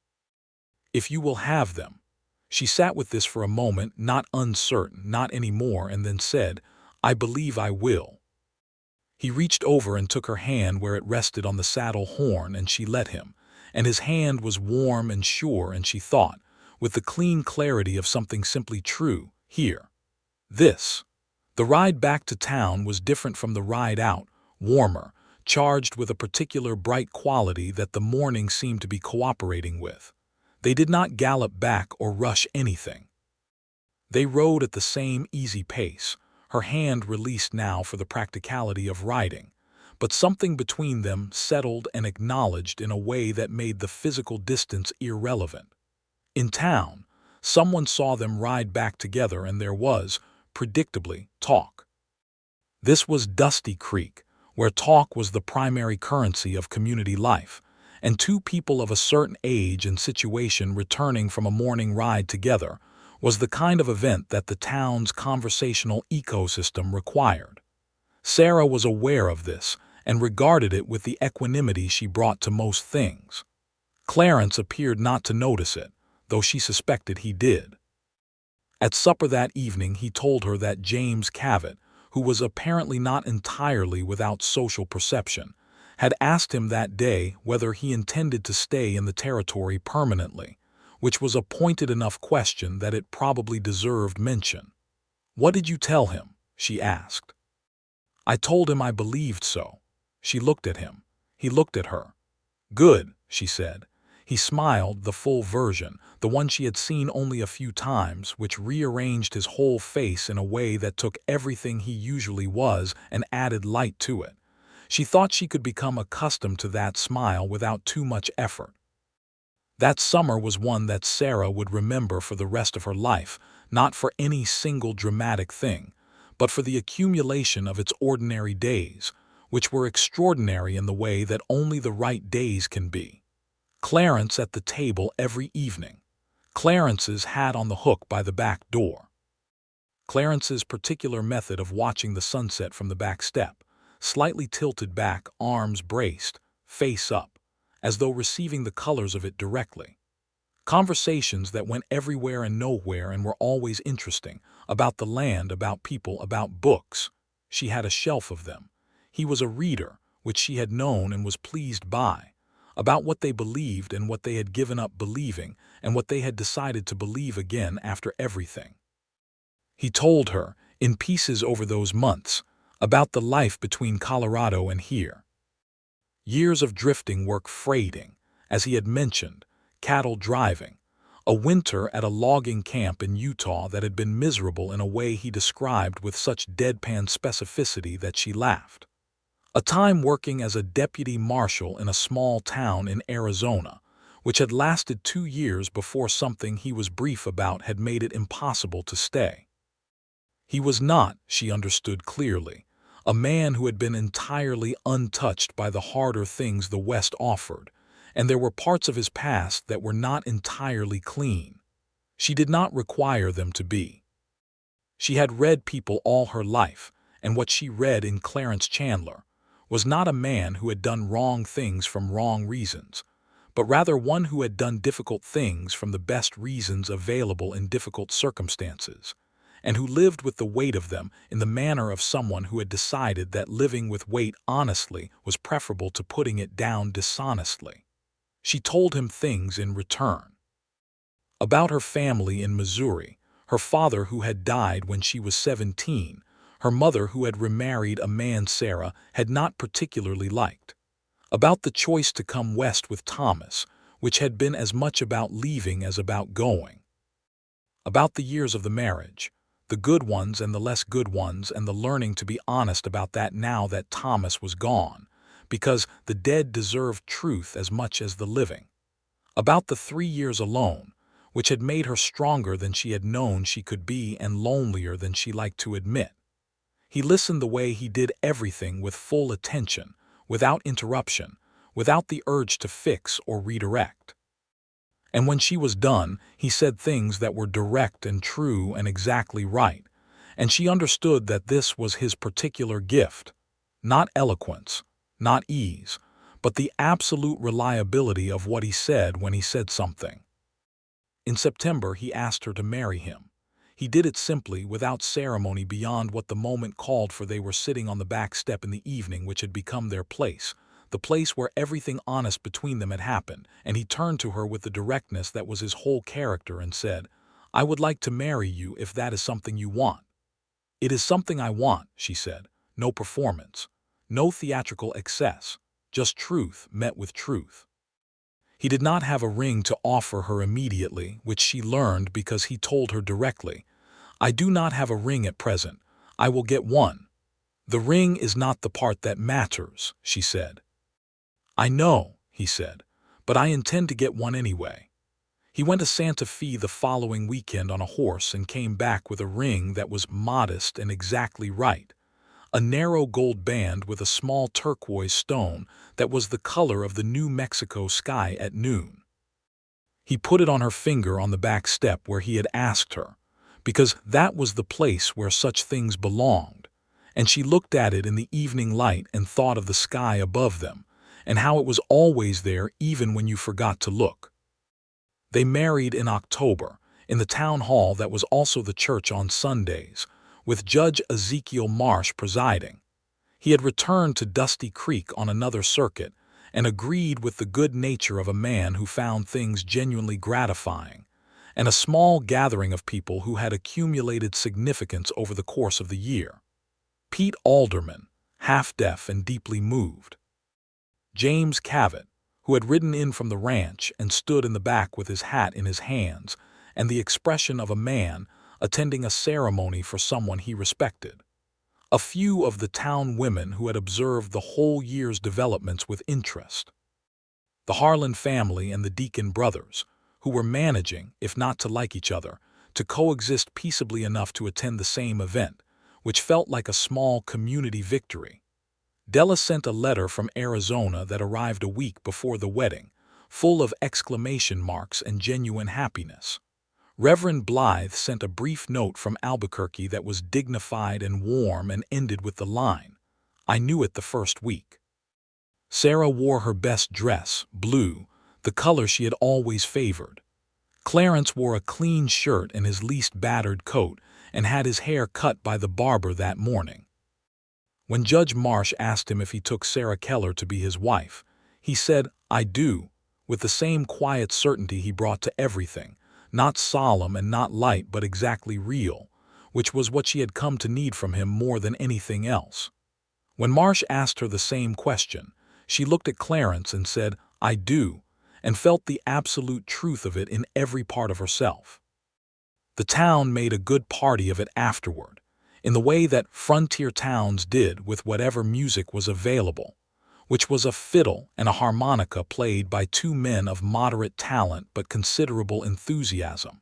[SPEAKER 1] If you will have them." She sat with this for a moment, not uncertain, not any more, and then said, "I believe I will." He reached over and took her hand where it rested on the saddle horn, and she let him, and his hand was warm and sure, and she thought, with the clean clarity of something simply true, here. This. The ride back to town was different from the ride out, warmer, charged with a particular bright quality that the morning seemed to be cooperating with. They did not gallop back or rush anything. They rode at the same easy pace, her hand released now for the practicality of riding, but something between them settled and acknowledged in a way that made the physical distance irrelevant. In town, someone saw them ride back together and there was, predictably, talk. This was Dusty Creek, where talk was the primary currency of community life, and two people of a certain age and situation returning from a morning ride together was the kind of event that the town's conversational ecosystem required. Sarah was aware of this and regarded it with the equanimity she brought to most things. Clarence appeared not to notice it, though she suspected he did. At supper that evening he told her that James Cavett, who was apparently not entirely without social perception, had asked him that day whether he intended to stay in the territory permanently, which was a pointed enough question that it probably deserved mention. "What did you tell him?" she asked. "I told him I believed so." She looked at him. He looked at her. "Good," she said. He smiled, the full version, the one she had seen only a few times, which rearranged his whole face in a way that took everything he usually was and added light to it. She thought she could become accustomed to that smile without too much effort. That summer was one that Sarah would remember for the rest of her life, not for any single dramatic thing, but for the accumulation of its ordinary days, which were extraordinary in the way that only the right days can be. Clarence at the table every evening. Clarence's hat on the hook by the back door. Clarence's particular method of watching the sunset from the back step, slightly tilted back, arms braced, face up, as though receiving the colors of it directly. Conversations that went everywhere and nowhere and were always interesting, about the land, about people, about books. She had a shelf of them. He was a reader, which she had known and was pleased by, about what they believed and what they had given up believing and what they had decided to believe again after everything. He told her, in pieces over those months, about the life between Colorado and here. Years of drifting work, freighting, as he had mentioned, cattle driving, a winter at a logging camp in Utah that had been miserable in a way he described with such deadpan specificity that she laughed. A time working as a deputy marshal in a small town in Arizona, which had lasted 2 years before something he was brief about had made it impossible to stay. He was not, she understood clearly, a man who had been entirely untouched by the harder things the West offered, and there were parts of his past that were not entirely clean. She did not require them to be. She had read people all her life, and what she read in Clarence Chandler was not a man who had done wrong things from wrong reasons, but rather one who had done difficult things from the best reasons available in difficult circumstances, and who lived with the weight of them in the manner of someone who had decided that living with weight honestly was preferable to putting it down dishonestly. She told him things in return. About her family in Missouri, her father who had died when she was 17, her mother who had remarried a man Sarah had not particularly liked. About the choice to come west with Thomas, which had been as much about leaving as about going. About the years of the marriage, the good ones and the less good ones, and the learning to be honest about that now that Thomas was gone, because the dead deserved truth as much as the living. About the 3 years alone, which had made her stronger than she had known she could be and lonelier than she liked to admit. He listened the way he did everything, with full attention, without interruption, without the urge to fix or redirect. And when she was done, he said things that were direct and true and exactly right, and she understood that this was his particular gift, not eloquence, not ease, but the absolute reliability of what he said when he said something. In September he asked her to marry him. He did it simply, without ceremony beyond what the moment called for. They were sitting on the back step in the evening which had become their place, the place where everything honest between them had happened, and he turned to her with the directness that was his whole character and said, "I would like to marry you if that is something you want." "It is something I want," she said. "No performance. No theatrical excess. Just truth met with truth." He did not have a ring to offer her immediately, which she learned because he told her directly, "I do not have a ring at present. I will get one." "The ring is not the part that matters," she said. "I know," he said, "but I intend to get one anyway." He went to Santa Fe the following weekend on a horse and came back with a ring that was modest and exactly right. A narrow gold band with a small turquoise stone that was the color of the New Mexico sky at noon. He put it on her finger on the back step where he had asked her, because that was the place where such things belonged, and she looked at it in the evening light and thought of the sky above them, and how it was always there even when you forgot to look. They married in October, in the town hall that was also the church on Sundays, with Judge Ezekiel Marsh presiding. He had returned to Dusty Creek on another circuit and agreed with the good nature of a man who found things genuinely gratifying, and a small gathering of people who had accumulated significance over the course of the year. Pete Alderman, half-deaf and deeply moved. James Cavett, who had ridden in from the ranch and stood in the back with his hat in his hands and the expression of a man attending a ceremony for someone he respected. A few of the town women who had observed the whole year's developments with interest. The Harlan family and the Deacon brothers, who were managing, if not to like each other, to coexist peaceably enough to attend the same event, which felt like a small community victory. Della sent a letter from Arizona that arrived a week before the wedding, full of exclamation marks and genuine happiness. Reverend Blythe sent a brief note from Albuquerque that was dignified and warm and ended with the line, "I knew it the first week." Sarah wore her best dress, blue, the color she had always favored. Clarence wore a clean shirt and his least battered coat and had his hair cut by the barber that morning. When Judge Marsh asked him if he took Sarah Keller to be his wife, he said, "I do," with the same quiet certainty he brought to everything, not solemn and not light but exactly real, which was what she had come to need from him more than anything else. When Marsh asked her the same question, she looked at Clarence and said, "I do," and felt the absolute truth of it in every part of herself. The town made a good party of it afterward, in the way that frontier towns did with whatever music was available, which was a fiddle and a harmonica played by two men of moderate talent but considerable enthusiasm,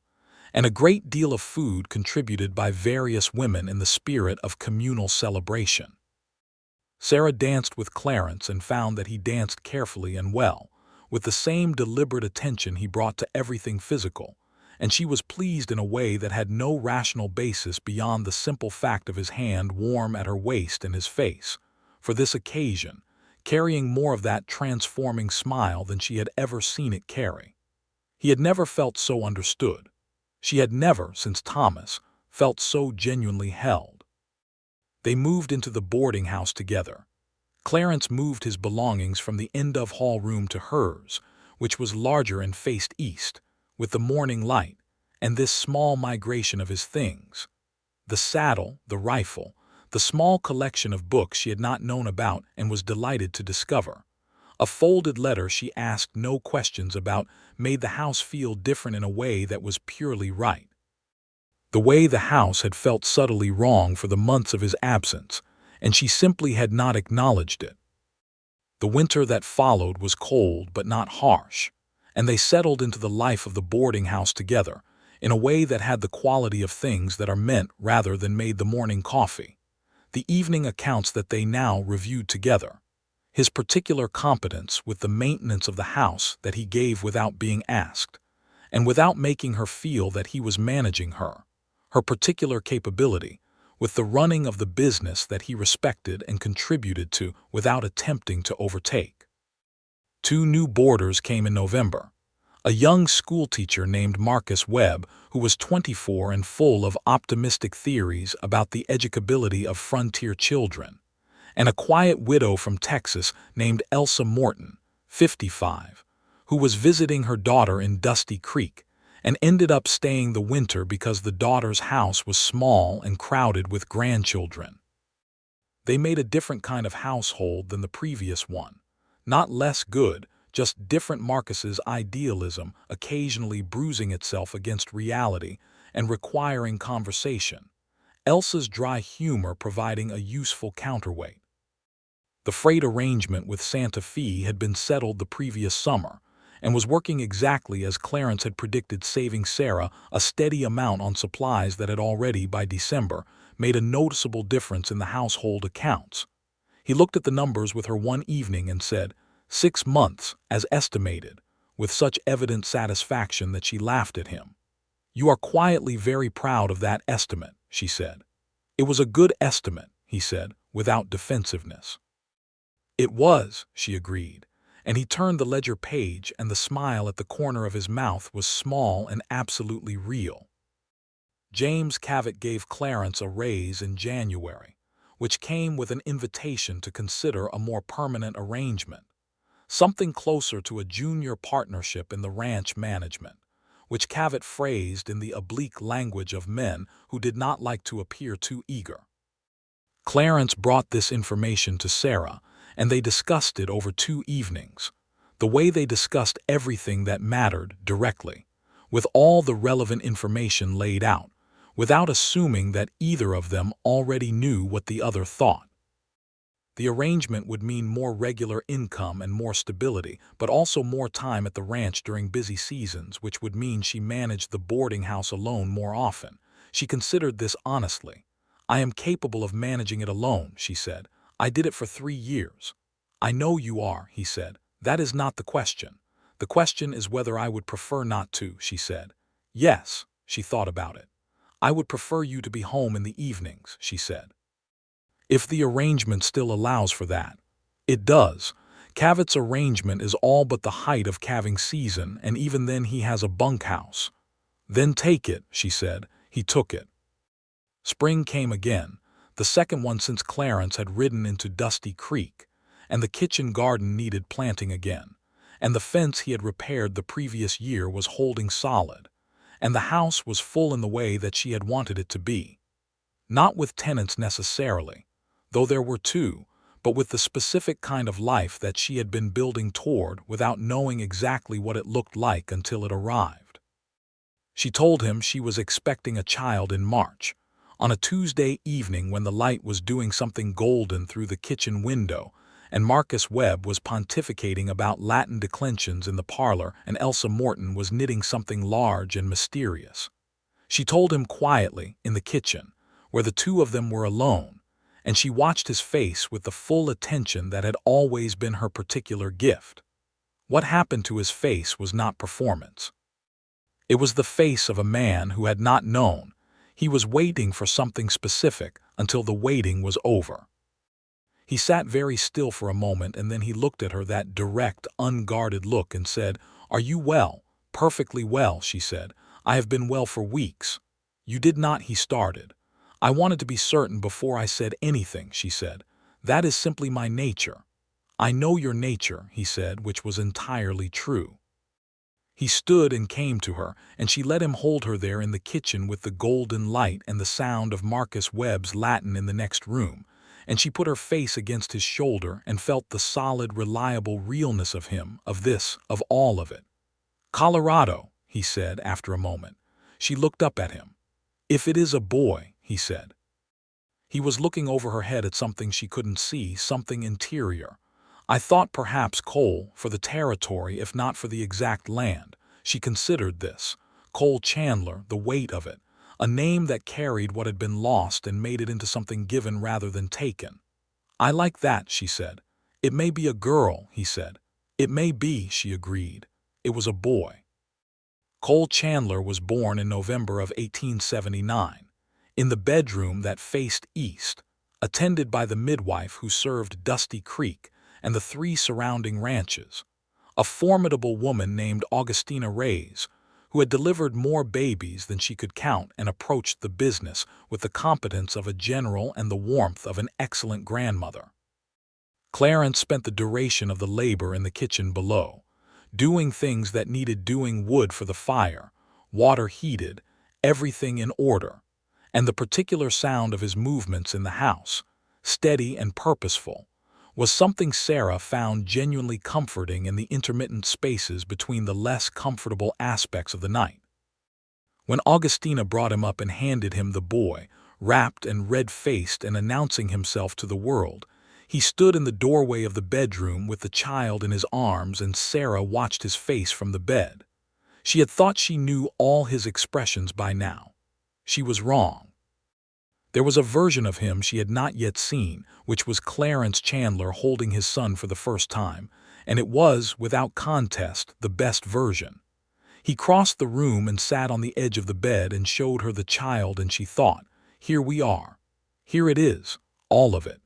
[SPEAKER 1] and a great deal of food contributed by various women in the spirit of communal celebration. Sarah danced with Clarence and found that he danced carefully and well, with the same deliberate attention he brought to everything physical, and she was pleased in a way that had no rational basis beyond the simple fact of his hand warm at her waist and his face, for this occasion, carrying more of that transforming smile than she had ever seen it carry. He had never felt so understood. She had never, since Thomas, felt so genuinely held. They moved into the boarding house together. Clarence moved his belongings from the end-of hall room to hers, which was larger and faced east, with the morning light, and this small migration of his things, the saddle, the rifle, the small collection of books she had not known about and was delighted to discover. A folded letter she asked no questions about made the house feel different in a way that was purely right. The way the house had felt subtly wrong for the months of his absence, and she simply had not acknowledged it. The winter that followed was cold but not harsh, and they settled into the life of the boarding house together in a way that had the quality of things that are meant rather than made the morning coffee. The evening accounts that they now reviewed together, his particular competence with the maintenance of the house that he gave without being asked, and without making her feel that he was managing her, her particular capability, with the running of the business that he respected and contributed to without attempting to overtake. 2 new boarders came in November. A young schoolteacher named Marcus Webb, who was 24 and full of optimistic theories about the educability of frontier children, and a quiet widow from Texas named Elsa Morton, 55, who was visiting her daughter in Dusty Creek and ended up staying the winter because the daughter's house was small and crowded with grandchildren. They made a different kind of household than the previous one. Not less good, just different. Marcus's idealism occasionally bruising itself against reality and requiring conversation. Elsa's dry humor providing a useful counterweight. The freight arrangement with Santa Fe had been settled the previous summer and was working exactly as Clarence had predicted, saving Sarah a steady amount on supplies that had already, by December, made a noticeable difference in the household accounts. He looked at the numbers with her one evening and said, 6 months, as estimated, with such evident satisfaction that she laughed at him. "You are quietly very proud of that estimate," she said. "It was a good estimate," he said, without defensiveness. "It was," she agreed, and he turned the ledger page, and the smile at the corner of his mouth was small and absolutely real. James Cavett gave Clarence a raise in January, which came with an invitation to consider a more permanent arrangement, something closer to a junior partnership in the ranch management, which Cavett phrased in the oblique language of men who did not like to appear too eager. Clarence brought this information to Sarah, and they discussed it over 2 evenings, the way they discussed everything that mattered directly, with all the relevant information laid out, without assuming that either of them already knew what the other thought. The arrangement would mean more regular income and more stability, but also more time at the ranch during busy seasons, which would mean she managed the boarding house alone more often. She considered this honestly. "I am capable of managing it alone," she said. "I did it for 3 years. "I know you are," he said. "That is not the question. The question is whether I would prefer not to," she said. "Yes," she thought about it. "I would prefer you to be home in the evenings," she said. "If the arrangement still allows for that." "It does. Cavett's arrangement is all but the height of calving season, and even then he has a bunkhouse." "Then take it," she said. He took it. Spring came again, the second one since Clarence had ridden into Dusty Creek, and the kitchen garden needed planting again, and the fence he had repaired the previous year was holding solid, and the house was full in the way that she had wanted it to be. Not with tenants necessarily, though there were 2, but with the specific kind of life that she had been building toward without knowing exactly what it looked like until it arrived. She told him she was expecting a child in March, on a Tuesday evening when the light was doing something golden through the kitchen window, and Marcus Webb was pontificating about Latin declensions in the parlor, and Elsa Morton was knitting something large and mysterious. She told him quietly in the kitchen, where the 2 of them were alone, and she watched his face with the full attention that had always been her particular gift. What happened to his face was not performance. It was the face of a man who had not known. He was waiting for something specific until the waiting was over. He sat very still for a moment, and then he looked at her, that direct, unguarded look, and said, "Are you well?" "Perfectly well," she said. "I have been well for weeks." "You did not," he started. "I wanted to be certain before I said anything," she said. "That is simply my nature." "I know your nature," he said, which was entirely true. He stood and came to her, and she let him hold her there in the kitchen with the golden light and the sound of Marcus Webb's Latin in the next room, and she put her face against his shoulder and felt the solid, reliable realness of him, of this, of all of it. "Colorado," he said after a moment. She looked up at him. "If it is a boy," he said. He was looking over her head at something she couldn't see, something interior. "I thought perhaps Cole, for the territory if not for the exact land." She considered this. Cole Chandler, the weight of it. A name that carried what had been lost and made it into something given rather than taken. "I like that," she said. "It may be a girl," he said. "It may be," she agreed. It was a boy. Cole Chandler was born in November of 1879, in the bedroom that faced east, attended by the midwife who served Dusty Creek and the 3 surrounding ranches, a formidable woman named Augustina Reyes, who had delivered more babies than she could count and approached the business with the competence of a general and the warmth of an excellent grandmother. Clarence spent the duration of the labor in the kitchen below, doing things that needed doing: wood for the fire, water heated, everything in order, and the particular sound of his movements in the house, steady and purposeful, was something Sarah found genuinely comforting in the intermittent spaces between the less comfortable aspects of the night. When Augustina brought him up and handed him the boy, wrapped and red-faced and announcing himself to the world, he stood in the doorway of the bedroom with the child in his arms, and Sarah watched his face from the bed. She had thought she knew all his expressions by now. She was wrong. There was a version of him she had not yet seen, which was Clarence Chandler holding his son for the first time, and it was, without contest, the best version. He crossed the room and sat on the edge of the bed and showed her the child, and she thought, "Here we are. Here it is, all of it.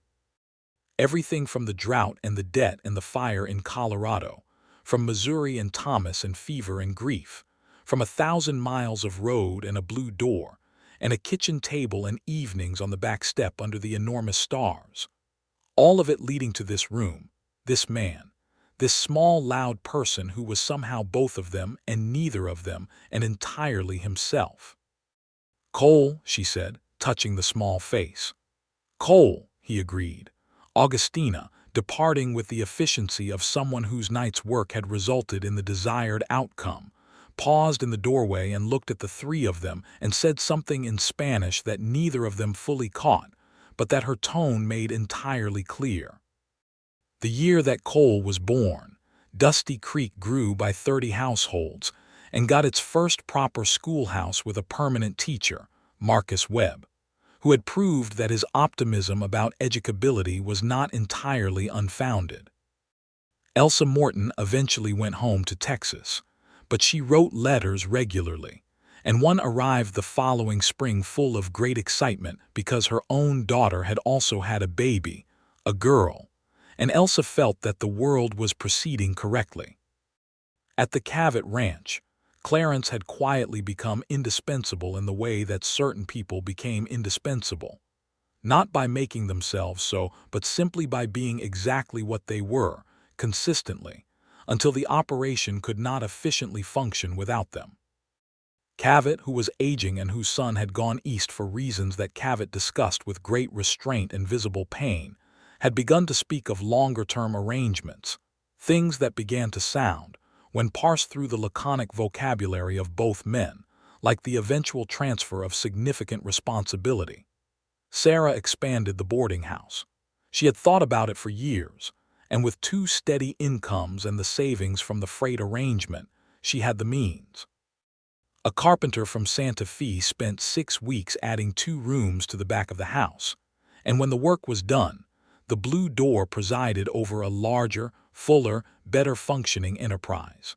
[SPEAKER 1] Everything from the drought and the debt and the fire in Colorado, from Missouri and Thomas and fever and grief, from 1,000 miles of road and a blue door, and a kitchen table and evenings on the back step under the enormous stars. All of it leading to this room, this man, this small, loud person who was somehow both of them and neither of them, and entirely himself." "Cole," she said, touching the small face. "Cole," he agreed. Augustina, departing with the efficiency of someone whose night's work had resulted in the desired outcome, paused in the doorway and looked at the three of them and said something in Spanish that neither of them fully caught, but that her tone made entirely clear. The year that Cole was born, Dusty Creek grew by 30 households and got its first proper schoolhouse with a permanent teacher, Marcus Webb, who had proved that his optimism about educability was not entirely unfounded. Elsa Morton eventually went home to Texas, but she wrote letters regularly, and one arrived the following spring full of great excitement because her own daughter had also had a baby, a girl, and Elsa felt that the world was proceeding correctly. At the Cavett Ranch, Clarence had quietly become indispensable in the way that certain people became indispensable, not by making themselves so, but simply by being exactly what they were, consistently, until the operation could not efficiently function without them. Cavett, who was aging and whose son had gone east for reasons that Cavett discussed with great restraint and visible pain, had begun to speak of longer-term arrangements, things that began to sound, when parsed through the laconic vocabulary of both men, like the eventual transfer of significant responsibility. Sarah expanded the boarding house. She had thought about it for years, and with 2 steady incomes and the savings from the freight arrangement, she had the means. A carpenter from Santa Fe spent 6 weeks adding 2 rooms to the back of the house, and when the work was done, the Blue Door presided over a larger, fuller, better-functioning enterprise.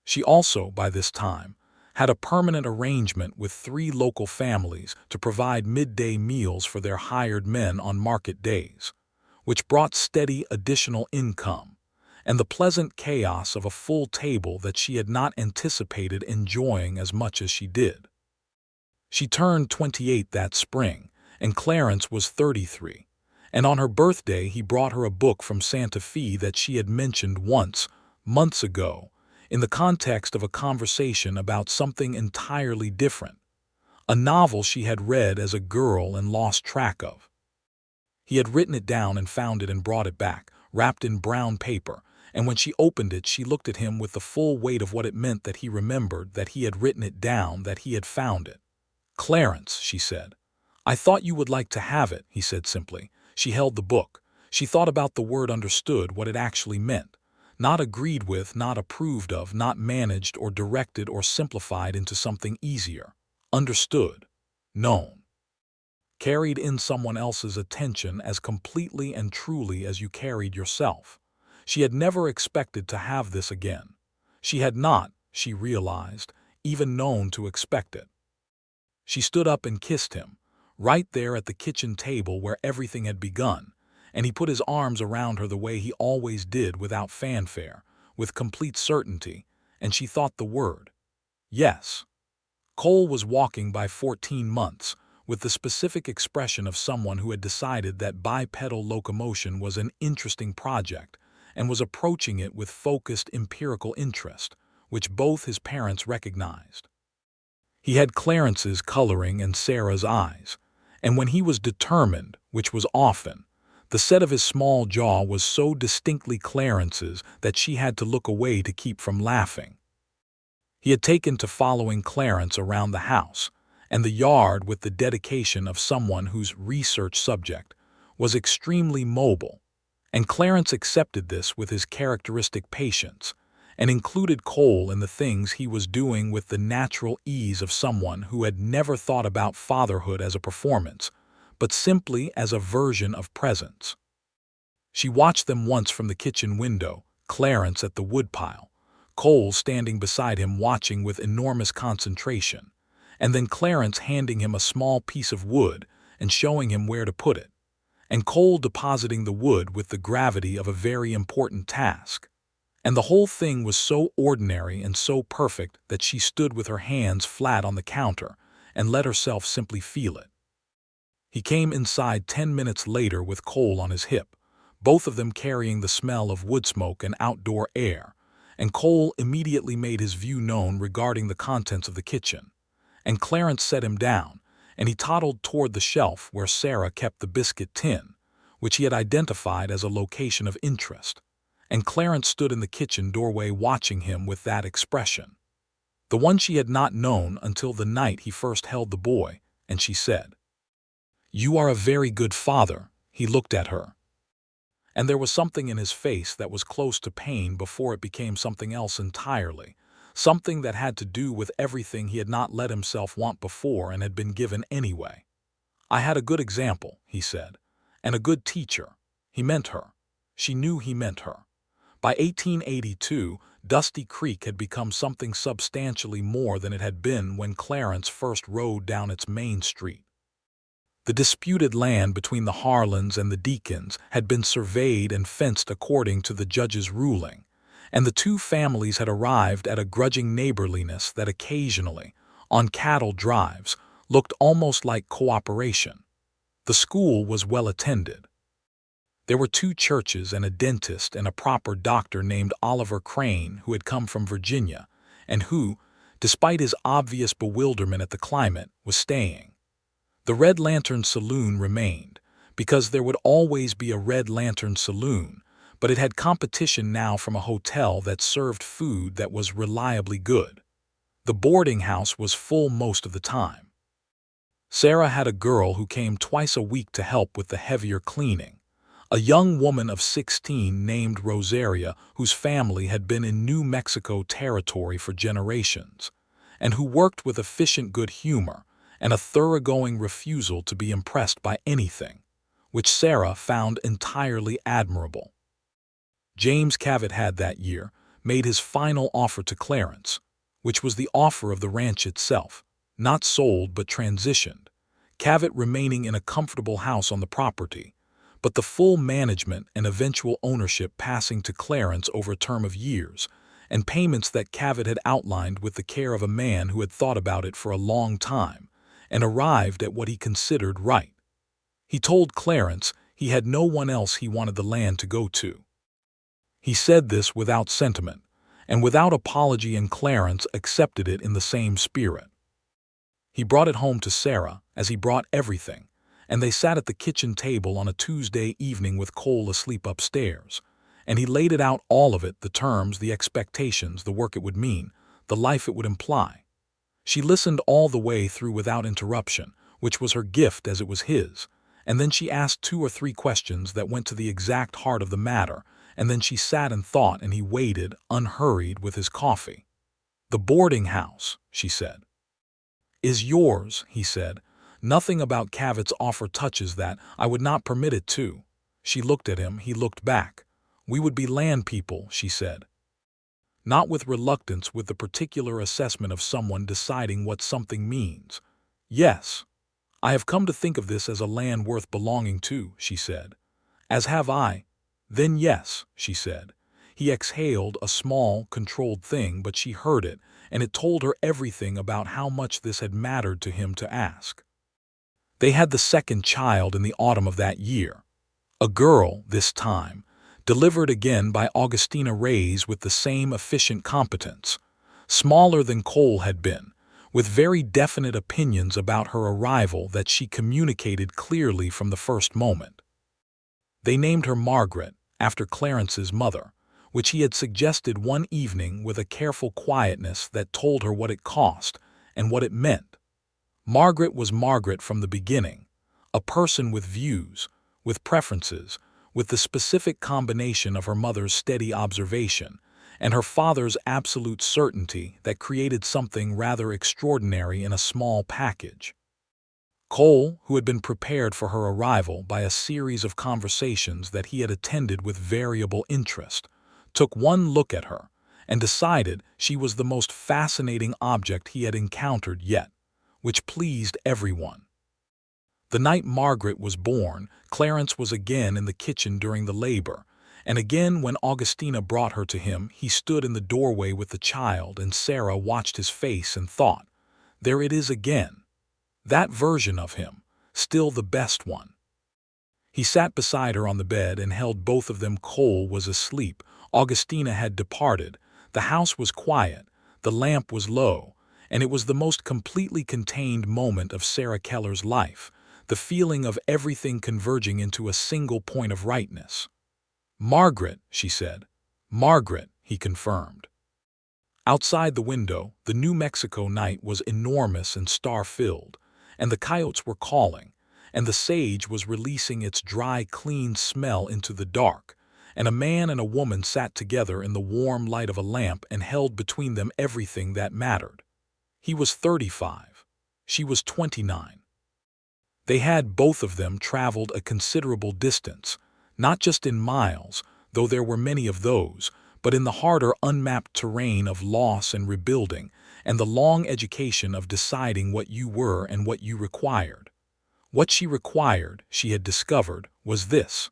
[SPEAKER 1] She also, by this time, had a permanent arrangement with 3 local families to provide midday meals for their hired men on market days, which brought steady additional income and the pleasant chaos of a full table that she had not anticipated enjoying as much as she did. She turned 28 that spring, and Clarence was 33. And on her birthday he brought her a book from Santa Fe that she had mentioned once, months ago, in the context of a conversation about something entirely different, a novel she had read as a girl and lost track of. He had written it down and found it and brought it back, wrapped in brown paper, and when she opened it she looked at him with the full weight of what it meant that he remembered, that he had written it down, that he had found it. "Clarence," she said. "I thought you would like to have it," he said simply. She held the book. She thought about the word, understood what it actually meant. Not agreed with, not approved of, not managed or directed or simplified into something easier. Understood. Known. Carried in someone else's attention as completely and truly as you carried yourself. She had never expected to have this again. She had not, she realized, even known to expect it. She stood up and kissed him, right there at the kitchen table where everything had begun, and he put his arms around her the way he always did, without fanfare, with complete certainty, and she thought the word. Yes. Cole was walking by 14 months, with the specific expression of someone who had decided that bipedal locomotion was an interesting project and was approaching it with focused empirical interest, which both his parents recognized. He had Clarence's coloring and Sarah's eyes, and when he was determined, which was often, the set of his small jaw was so distinctly Clarence's that she had to look away to keep from laughing. He had taken to following Clarence around the house and the yard with the dedication of someone whose research subject was extremely mobile, and Clarence accepted this with his characteristic patience and included Cole in the things he was doing with the natural ease of someone who had never thought about fatherhood as a performance, but simply as a version of presence. She watched them once from the kitchen window, Clarence at the woodpile, Cole standing beside him watching with enormous concentration, and then Clarence handing him a small piece of wood and showing him where to put it, and Cole depositing the wood with the gravity of a very important task. And the whole thing was so ordinary and so perfect that she stood with her hands flat on the counter and let herself simply feel it. He came inside 10 minutes later with Cole on his hip, both of them carrying the smell of wood smoke and outdoor air, and Cole immediately made his view known regarding the contents of the kitchen. And Clarence set him down, and he toddled toward the shelf where Sarah kept the biscuit tin, which he had identified as a location of interest, and Clarence stood in the kitchen doorway watching him with that expression, the one she had not known until the night he first held the boy, and she said, "You are a very good father." He looked at her, and there was something in his face that was close to pain before it became something else entirely, something that had to do with everything he had not let himself want before and had been given anyway. "I had a good example," he said, "and a good teacher." He meant her. She knew he meant her. By 1882, Dusty Creek had become something substantially more than it had been when Clarence first rode down its main street. The disputed land between the Harlans and the Deacons had been surveyed and fenced according to the judge's ruling, and the two families had arrived at a grudging neighborliness that occasionally, on cattle drives, looked almost like cooperation. The school was well attended. There were 2 churches and a dentist and a proper doctor named Oliver Crane who had come from Virginia, and who, despite his obvious bewilderment at the climate, was staying. The Red Lantern Saloon remained, because there would always be a Red Lantern Saloon, but it had competition now from a hotel that served food that was reliably good. The boarding house was full most of the time. Sarah had a girl who came twice a week to help with the heavier cleaning, a young woman of 16 named Rosaria whose family had been in New Mexico territory for generations, and who worked with efficient good humor and a thoroughgoing refusal to be impressed by anything, which Sarah found entirely admirable. James Cavett had that year made his final offer to Clarence, which was the offer of the ranch itself, not sold but transitioned, Cavett remaining in a comfortable house on the property, but the full management and eventual ownership passing to Clarence over a term of years, and payments that Cavett had outlined with the care of a man who had thought about it for a long time and arrived at what he considered right. He told Clarence he had no one else he wanted the land to go to. He said this without sentiment and without apology, and Clarence accepted it in the same spirit. He brought it home to Sarah, as he brought everything, and they sat at the kitchen table on a Tuesday evening with Cole asleep upstairs, and he laid it out, all of it, the terms, the expectations, the work it would mean, the life it would imply. She listened all the way through without interruption, which was her gift as it was his, and then she asked 2 or 3 questions that went to the exact heart of the matter, and then she sat and thought, and he waited, unhurried, with his coffee. "The boarding house," she said. "Is yours," he said. "Nothing about Cavett's offer touches that. I would not permit it to." She looked at him, he looked back. "We would be land people," she said. Not with reluctance, with the particular assessment of someone deciding what something means. "Yes. I have come to think of this as a land worth belonging to," she said. "As have I." "Then yes," she said. He exhaled, a small, controlled thing, but she heard it, and it told her everything about how much this had mattered to him to ask. They had the second child in the autumn of that year. A girl, this time, delivered again by Augustina Reyes with the same efficient competence, smaller than Cole had been, with very definite opinions about her arrival that she communicated clearly from the first moment. They named her Margaret, after Clarence's mother, which he had suggested one evening with a careful quietness that told her what it cost and what it meant. Margaret was Margaret from the beginning, a person with views, with preferences, with the specific combination of her mother's steady observation and her father's absolute certainty that created something rather extraordinary in a small package. Cole, who had been prepared for her arrival by a series of conversations that he had attended with variable interest, took one look at her and decided she was the most fascinating object he had encountered yet, which pleased everyone. The night Margaret was born, Clarence was again in the kitchen during the labor, and again when Augustina brought her to him, he stood in the doorway with the child, and Sarah watched his face and thought, "There it is again. That version of him, still the best one." He sat beside her on the bed and held both of them. Cole was asleep, Augustina had departed, the house was quiet, the lamp was low, and it was the most completely contained moment of Sarah Keller's life, the feeling of everything converging into a single point of rightness. "Margaret," she said. "Margaret," he confirmed. Outside the window, the New Mexico night was enormous and star-filled, and the coyotes were calling, and the sage was releasing its dry, clean smell into the dark, and a man and a woman sat together in the warm light of a lamp and held between them everything that mattered. He was 35. She was 29. They had both of them traveled a considerable distance, not just in miles, though there were many of those, but in the harder unmapped terrain of loss and rebuilding, and the long education of deciding what you were and what you required. What she required, she had discovered, was this: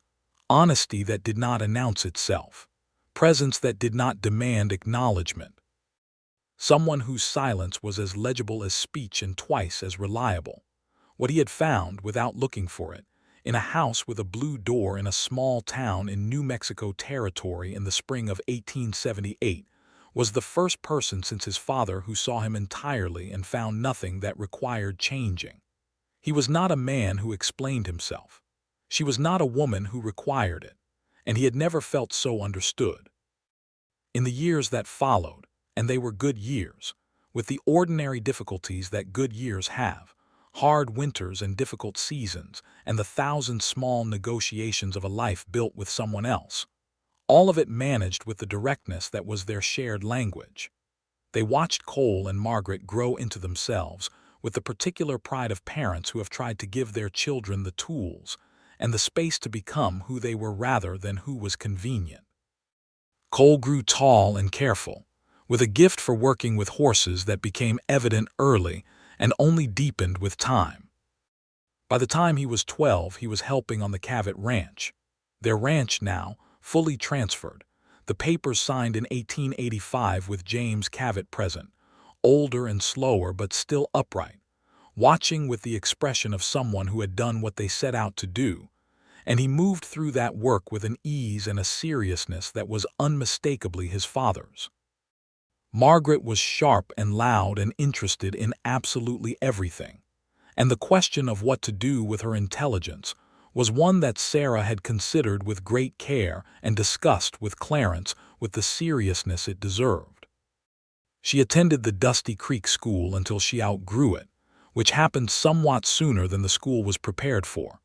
[SPEAKER 1] honesty that did not announce itself, presence that did not demand acknowledgement, someone whose silence was as legible as speech and twice as reliable. What he had found, without looking for it, in a house with a blue door in a small town in New Mexico Territory in the spring of 1878, was the first person since his father who saw him entirely and found nothing that required changing. He was not a man who explained himself. She was not a woman who required it, and he had never felt so understood. In the years that followed, and they were good years, with the ordinary difficulties that good years have, hard winters and difficult seasons, and the thousand small negotiations of a life built with someone else, all of it managed with the directness that was their shared language. They watched Cole and Margaret grow into themselves, with the particular pride of parents who have tried to give their children the tools and the space to become who they were rather than who was convenient. Cole grew tall and careful, with a gift for working with horses that became evident early and only deepened with time. By the time he was 12, he was helping on the Cavett Ranch. Their ranch now, fully transferred, the papers signed in 1885 with James Cavett present, older and slower but still upright, watching with the expression of someone who had done what they set out to do, and he moved through that work with an ease and a seriousness that was unmistakably his father's. Margaret was sharp and loud and interested in absolutely everything, and the question of what to do with her intelligence was one that Sarah had considered with great care and discussed with Clarence with the seriousness it deserved. She attended the Dusty Creek School until she outgrew it, which happened somewhat sooner than the school was prepared for,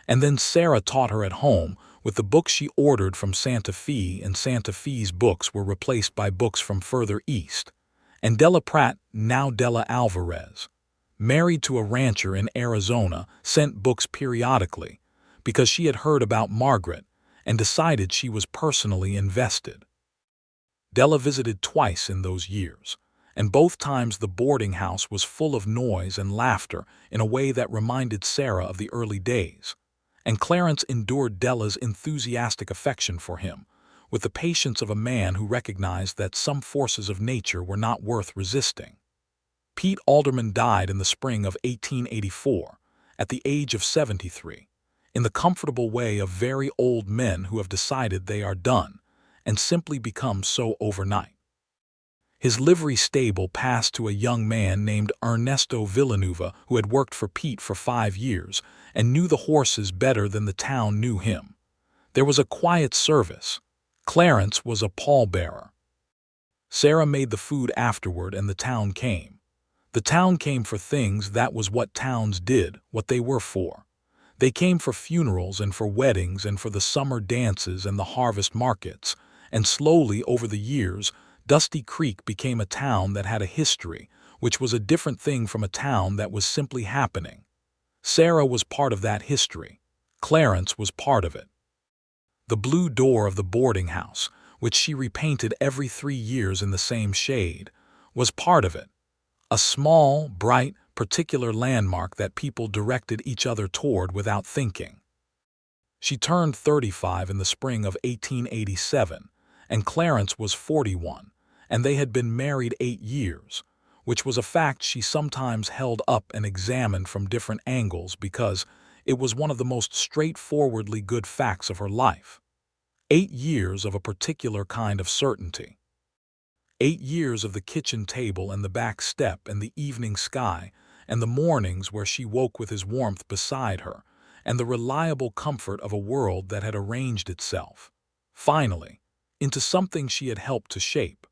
[SPEAKER 1] and then Sarah taught her at home with the books she ordered from Santa Fe, and Santa Fe's books were replaced by books from further east, and Della Pratt, now Della Alvarez, married to a rancher in Arizona, sent books periodically because she had heard about Margaret and decided she was personally invested. Della visited twice in those years, and both times the boarding house was full of noise and laughter in a way that reminded Sarah of the early days, and Clarence endured Della's enthusiastic affection for him with the patience of a man who recognized that some forces of nature were not worth resisting. Pete Alderman died in the spring of 1884, at the age of 73, in the comfortable way of very old men who have decided they are done, and simply become so overnight. His livery stable passed to a young man named Ernesto Villanueva, who had worked for Pete for 5 years and knew the horses better than the town knew him. There was a quiet service. Clarence was a pallbearer. Sarah made the food afterward, and the town came. The town came for things. That was what towns did, what they were for. They came for funerals and for weddings and for the summer dances and the harvest markets, and slowly over the years, Dusty Creek became a town that had a history, which was a different thing from a town that was simply happening. Sarah was part of that history. Clarence was part of it. The blue door of the boarding house, which she repainted every 3 years in the same shade, was part of it. A small, bright, particular landmark that people directed each other toward without thinking. She turned 35 in the spring of 1887, and Clarence was 41, and they had been married 8 years, which was a fact she sometimes held up and examined from different angles because it was one of the most straightforwardly good facts of her life. 8 years of a particular kind of certainty. 8 years of the kitchen table and the back step and the evening sky and the mornings where she woke with his warmth beside her and the reliable comfort of a world that had arranged itself, finally, into something she had helped to shape.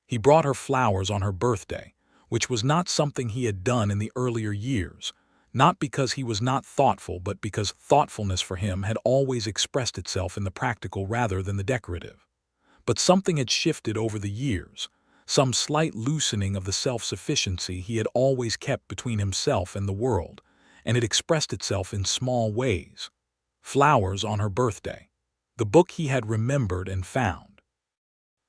[SPEAKER 1] He brought her flowers on her birthday, which was not something he had done in the earlier years, not because he was not thoughtful, but because thoughtfulness for him had always expressed itself in the practical rather than the decorative. But something had shifted over the years, some slight loosening of the self-sufficiency he had always kept between himself and the world, and it expressed itself in small ways. Flowers on her birthday. The book he had remembered and found.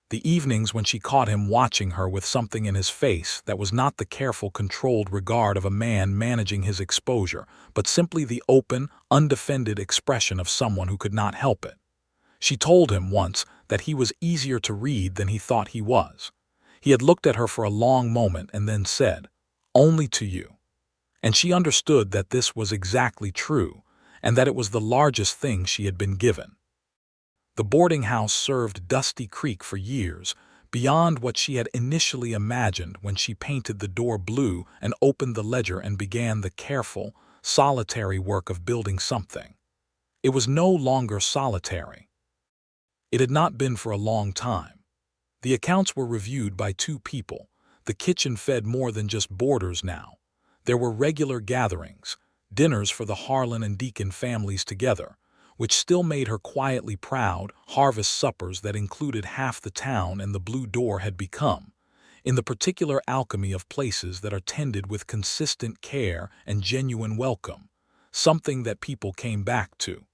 [SPEAKER 1] The evenings when she caught him watching her with something in his face that was not the careful, controlled regard of a man managing his exposure, but simply the open, undefended expression of someone who could not help it. She told him once that he was easier to read than he thought he was. He had looked at her for a long moment and then said, "Only to you." And she understood that this was exactly true, and that it was the largest thing she had been given. The boarding house served Dusty Creek for years, beyond what she had initially imagined when she painted the door blue and opened the ledger and began the careful, solitary work of building something. It was no longer solitary. It had not been for a long time. The accounts were reviewed by 2 people. The kitchen fed more than just boarders now. There were regular gatherings, dinners for the Harlan and Deacon families together, which still made her quietly proud, harvest suppers that included half the town, and the blue door had become, in the particular alchemy of places that are tended with consistent care and genuine welcome, something that people came back to.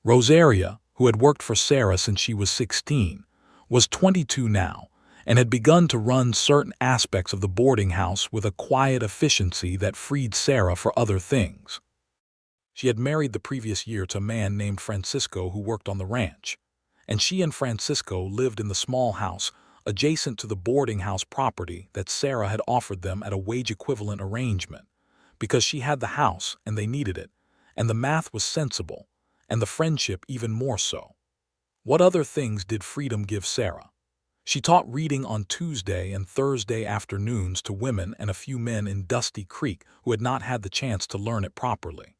[SPEAKER 1] Rosaria, who had worked for Sarah since she was 16, was 22 now, and had begun to run certain aspects of the boarding house with a quiet efficiency that freed Sarah for other things. She had married the previous year to a man named Francisco who worked on the ranch, and she and Francisco lived in the small house adjacent to the boarding house property that Sarah had offered them at a wage-equivalent arrangement, because she had the house and they needed it, and the math was sensible, and the friendship even more so. What other things did freedom give Sarah? She taught reading on Tuesday and Thursday afternoons to women and a few men in Dusty Creek who had not had the chance to learn it properly.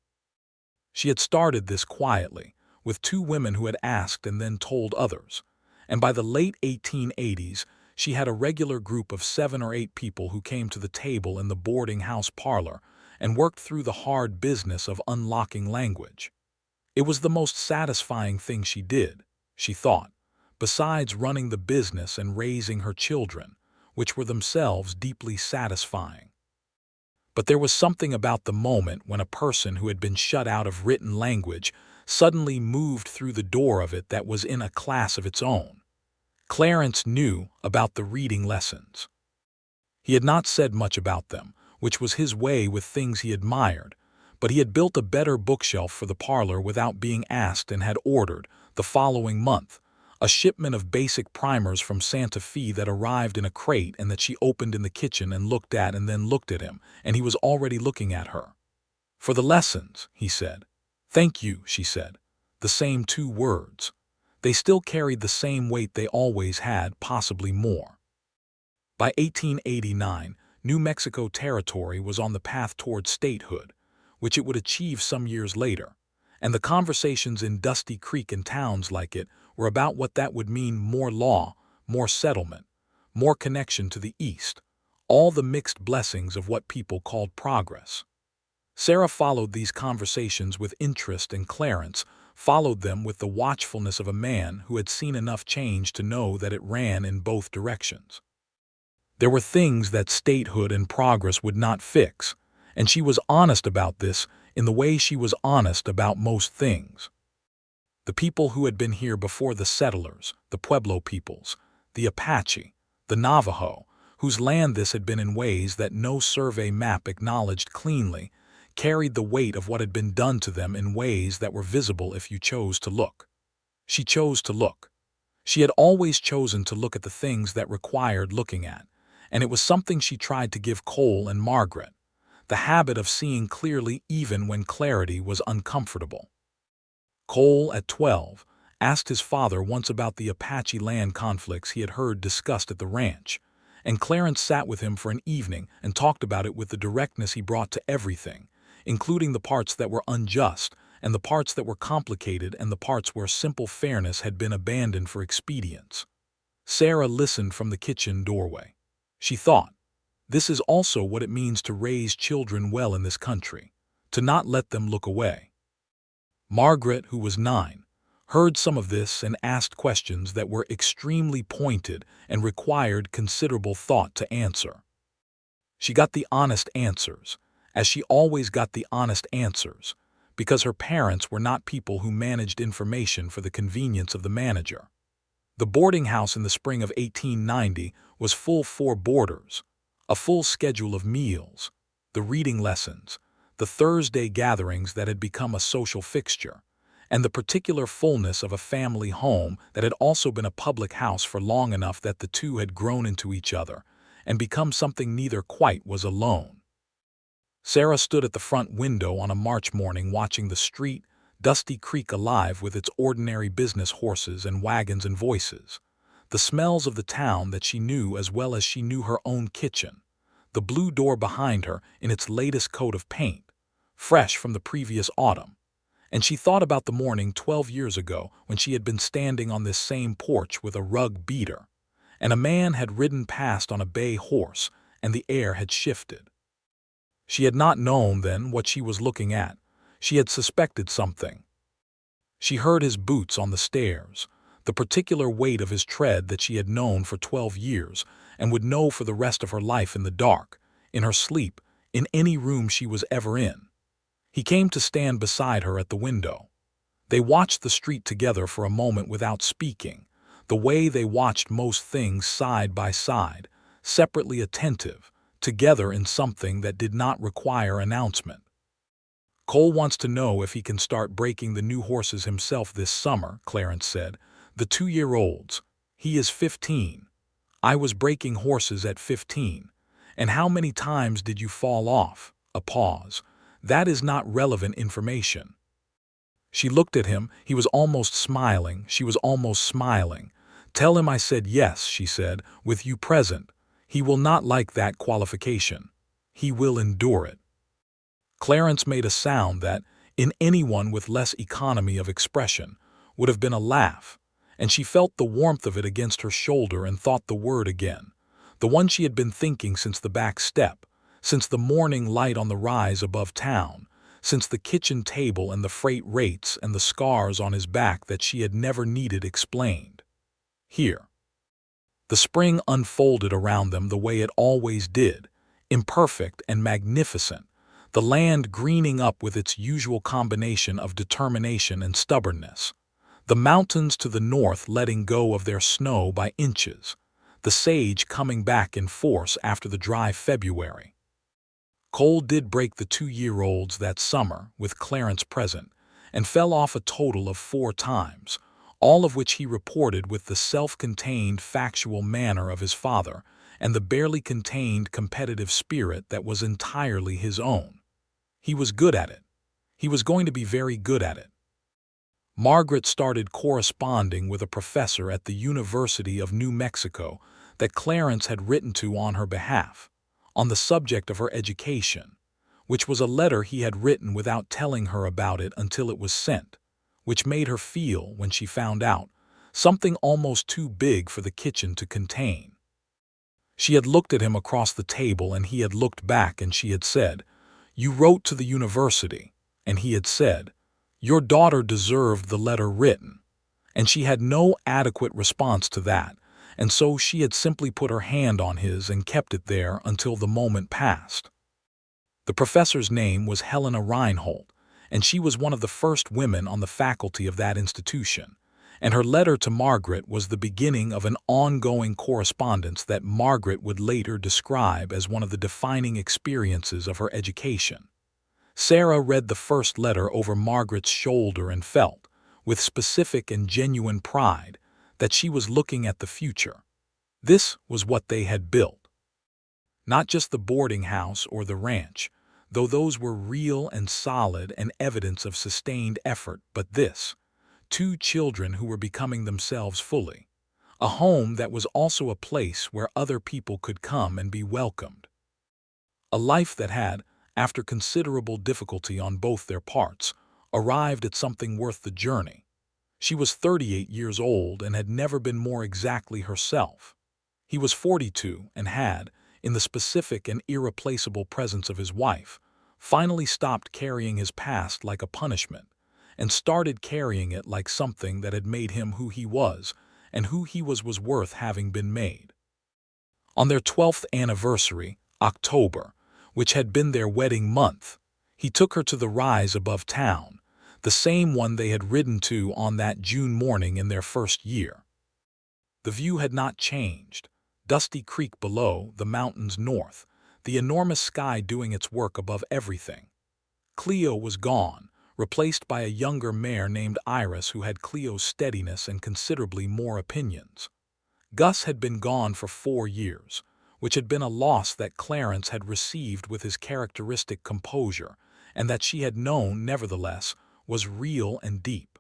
[SPEAKER 1] She had started this quietly, with 2 women who had asked and then told others, and by the late 1880s, she had a regular group of 7 or 8 people who came to the table in the boarding house parlor and worked through the hard business of unlocking language. It was the most satisfying thing she did, she thought, besides running the business and raising her children, which were themselves deeply satisfying. But there was something about the moment when a person who had been shut out of written language suddenly moved through the door of it that was in a class of its own. Clarence knew about the reading lessons. He had not said much about them, which was his way with things he admired, but he had built a better bookshelf for the parlor without being asked and had ordered, the following month, a shipment of basic primers from Santa Fe that arrived in a crate and that she opened in the kitchen and looked at and then looked at him, and he was already looking at her. "For the lessons," he said. "Thank you," she said. The same two words. They still carried the same weight they always had, possibly more. By 1889, New Mexico Territory was on the path toward statehood, which it would achieve some years later, and the conversations in Dusty Creek and towns like it were about what that would mean: more law, more settlement, more connection to the East, all the mixed blessings of what people called progress. Sarah followed these conversations with interest, and Clarence followed them with the watchfulness of a man who had seen enough change to know that it ran in both directions. There were things that statehood and progress would not fix, and she was honest about this in the way she was honest about most things. The people who had been here before the settlers, the Pueblo peoples, the Apache, the Navajo, whose land this had been in ways that no survey map acknowledged cleanly, carried the weight of what had been done to them in ways that were visible if you chose to look. She chose to look. She had always chosen to look at the things that required looking at, and it was something she tried to give Cole and Margaret, the habit of seeing clearly even when clarity was uncomfortable. Cole, at 12, asked his father once about the Apache land conflicts he had heard discussed at the ranch, and Clarence sat with him for an evening and talked about it with the directness he brought to everything, including the parts that were unjust and the parts that were complicated and the parts where simple fairness had been abandoned for expedience. Sarah listened from the kitchen doorway. She thought, this is also what it means to raise children well in this country, to not let them look away. Margaret, who was 9, heard some of this and asked questions that were extremely pointed and required considerable thought to answer. She got the honest answers, as she always got the honest answers, because her parents were not people who managed information for the convenience of the manager. The boarding house in the spring of 1890 was full 4 boarders, a full schedule of meals, the reading lessons, the Thursday gatherings that had become a social fixture, and the particular fullness of a family home that had also been a public house for long enough that the two had grown into each other and become something neither quite was alone. Sarah stood at the front window on a March morning watching the street, Dusty Creek, alive with its ordinary business horses and wagons and voices, the smells of the town that she knew as well as she knew her own kitchen, the blue door behind her in its latest coat of paint, fresh from the previous autumn. And she thought about the morning 12 years ago when she had been standing on this same porch with a rug beater, and a man had ridden past on a bay horse, and the air had shifted. She had not known then what she was looking at. She had suspected something. She heard his boots on the stairs, the particular weight of his tread that she had known for 12 years and would know for the rest of her life, in the dark, in her sleep, in any room she was ever in. He came to stand beside her at the window. They watched the street together for a moment without speaking, the way they watched most things side by side, separately attentive, together in something that did not require announcement. "Cole wants to know if he can start breaking the new horses himself this summer," Clarence said. "The 2-year-olds. He is 15. I was breaking horses at 15. And how many times did you fall off?" A pause. "That is not relevant information." She looked at him. He was almost smiling. She was almost smiling. "Tell him I said yes," she said, "with you present. He will not like that qualification. He will endure it." Clarence made a sound that, in anyone with less economy of expression, would have been a laugh, and she felt the warmth of it against her shoulder and thought the word again, the one she had been thinking since the back step, since the morning light on the rise above town, since the kitchen table and the freight rates and the scars on his back that she had never needed explained. Here. The spring unfolded around them the way it always did, imperfect and magnificent, the land greening up with its usual combination of determination and stubbornness, the mountains to the north letting go of their snow by inches, the sage coming back in force after the dry February. Cole did break the 2-year-olds that summer, with Clarence present, and fell off a total of 4 times, all of which he reported with the self-contained factual manner of his father and the barely contained competitive spirit that was entirely his own. He was good at it. He was going to be very good at it. Margaret started corresponding with a professor at the University of New Mexico that Clarence had written to on her behalf, on the subject of her education, which was a letter he had written without telling her about it until it was sent, which made her feel, when she found out, something almost too big for the kitchen to contain. She had looked at him across the table, and he had looked back, and she had said, "You wrote to the university," and he had said, "Your daughter deserved the letter written," and she had no adequate response to that, and so she had simply put her hand on his and kept it there until the moment passed. The professor's name was Helena Reinhold, and she was one of the first women on the faculty of that institution, and her letter to Margaret was the beginning of an ongoing correspondence that Margaret would later describe as one of the defining experiences of her education. Sarah read the first letter over Margaret's shoulder and felt, with specific and genuine pride, that she was looking at the future. This was what they had built. Not just the boarding house or the ranch, though those were real and solid and evidence of sustained effort, but this, two children who were becoming themselves fully, a home that was also a place where other people could come and be welcomed. A life that had, after considerable difficulty on both their parts, arrived at something worth the journey. She was 38 years old and had never been more exactly herself. He was 42 and had, in the specific and irreplaceable presence of his wife, finally stopped carrying his past like a punishment and started carrying it like something that had made him who he was, and who he was worth having been made. On their 12th anniversary, October, which had been their wedding month, he took her to the rise above town, the same one they had ridden to on that June morning in their first year. The view had not changed. Dusty Creek below, the mountains north, the enormous sky doing its work above everything. Cleo was gone, replaced by a younger mare named Iris who had Cleo's steadiness and considerably more opinions. Gus had been gone for 4 years, which had been a loss that Clarence had received with his characteristic composure, and that she had known, nevertheless, was real and deep.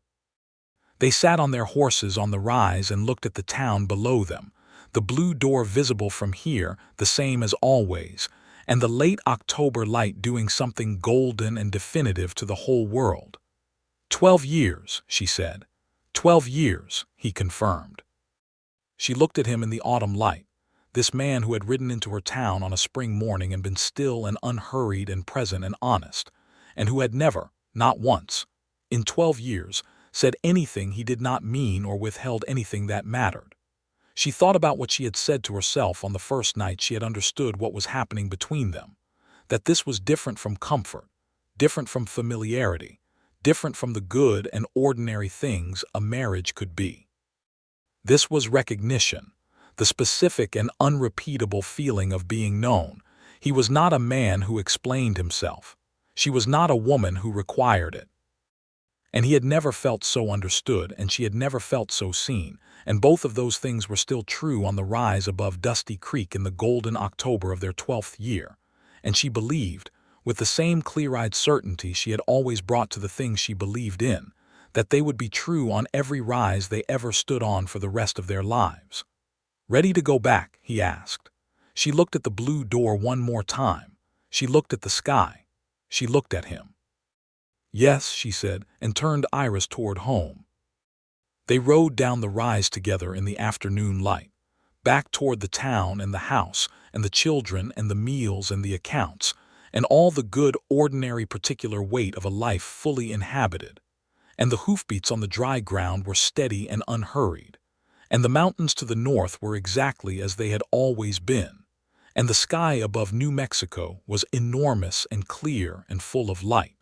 [SPEAKER 1] They sat on their horses on the rise and looked at the town below them, the blue door visible from here, the same as always, and the late October light doing something golden and definitive to the whole world. 12 years, she said. 12 years, he confirmed. She looked at him in the autumn light, this man who had ridden into her town on a spring morning and been still and unhurried and present and honest, and who had never, not once, in 12 years, said anything he did not mean or withheld anything that mattered. She thought about what she had said to herself on the first night she had understood what was happening between them, that this was different from comfort, different from familiarity, different from the good and ordinary things a marriage could be. This was recognition, the specific and unrepeatable feeling of being known. He was not a man who explained himself. She was not a woman who required it. And he had never felt so understood, and she had never felt so seen, and both of those things were still true on the rise above Dusty Creek in the golden October of their 12th year, and she believed, with the same clear-eyed certainty she had always brought to the things she believed in, that they would be true on every rise they ever stood on for the rest of their lives. "Ready to go back?" he asked. She looked at the blue door one more time. She looked at the sky. She looked at him. "Yes," she said, and turned Iris toward home. They rode down the rise together in the afternoon light, back toward the town and the house and the children and the meals and the accounts, and all the good, ordinary, particular weight of a life fully inhabited. And the hoofbeats on the dry ground were steady and unhurried, and the mountains to the north were exactly as they had always been, and the sky above New Mexico was enormous and clear and full of light.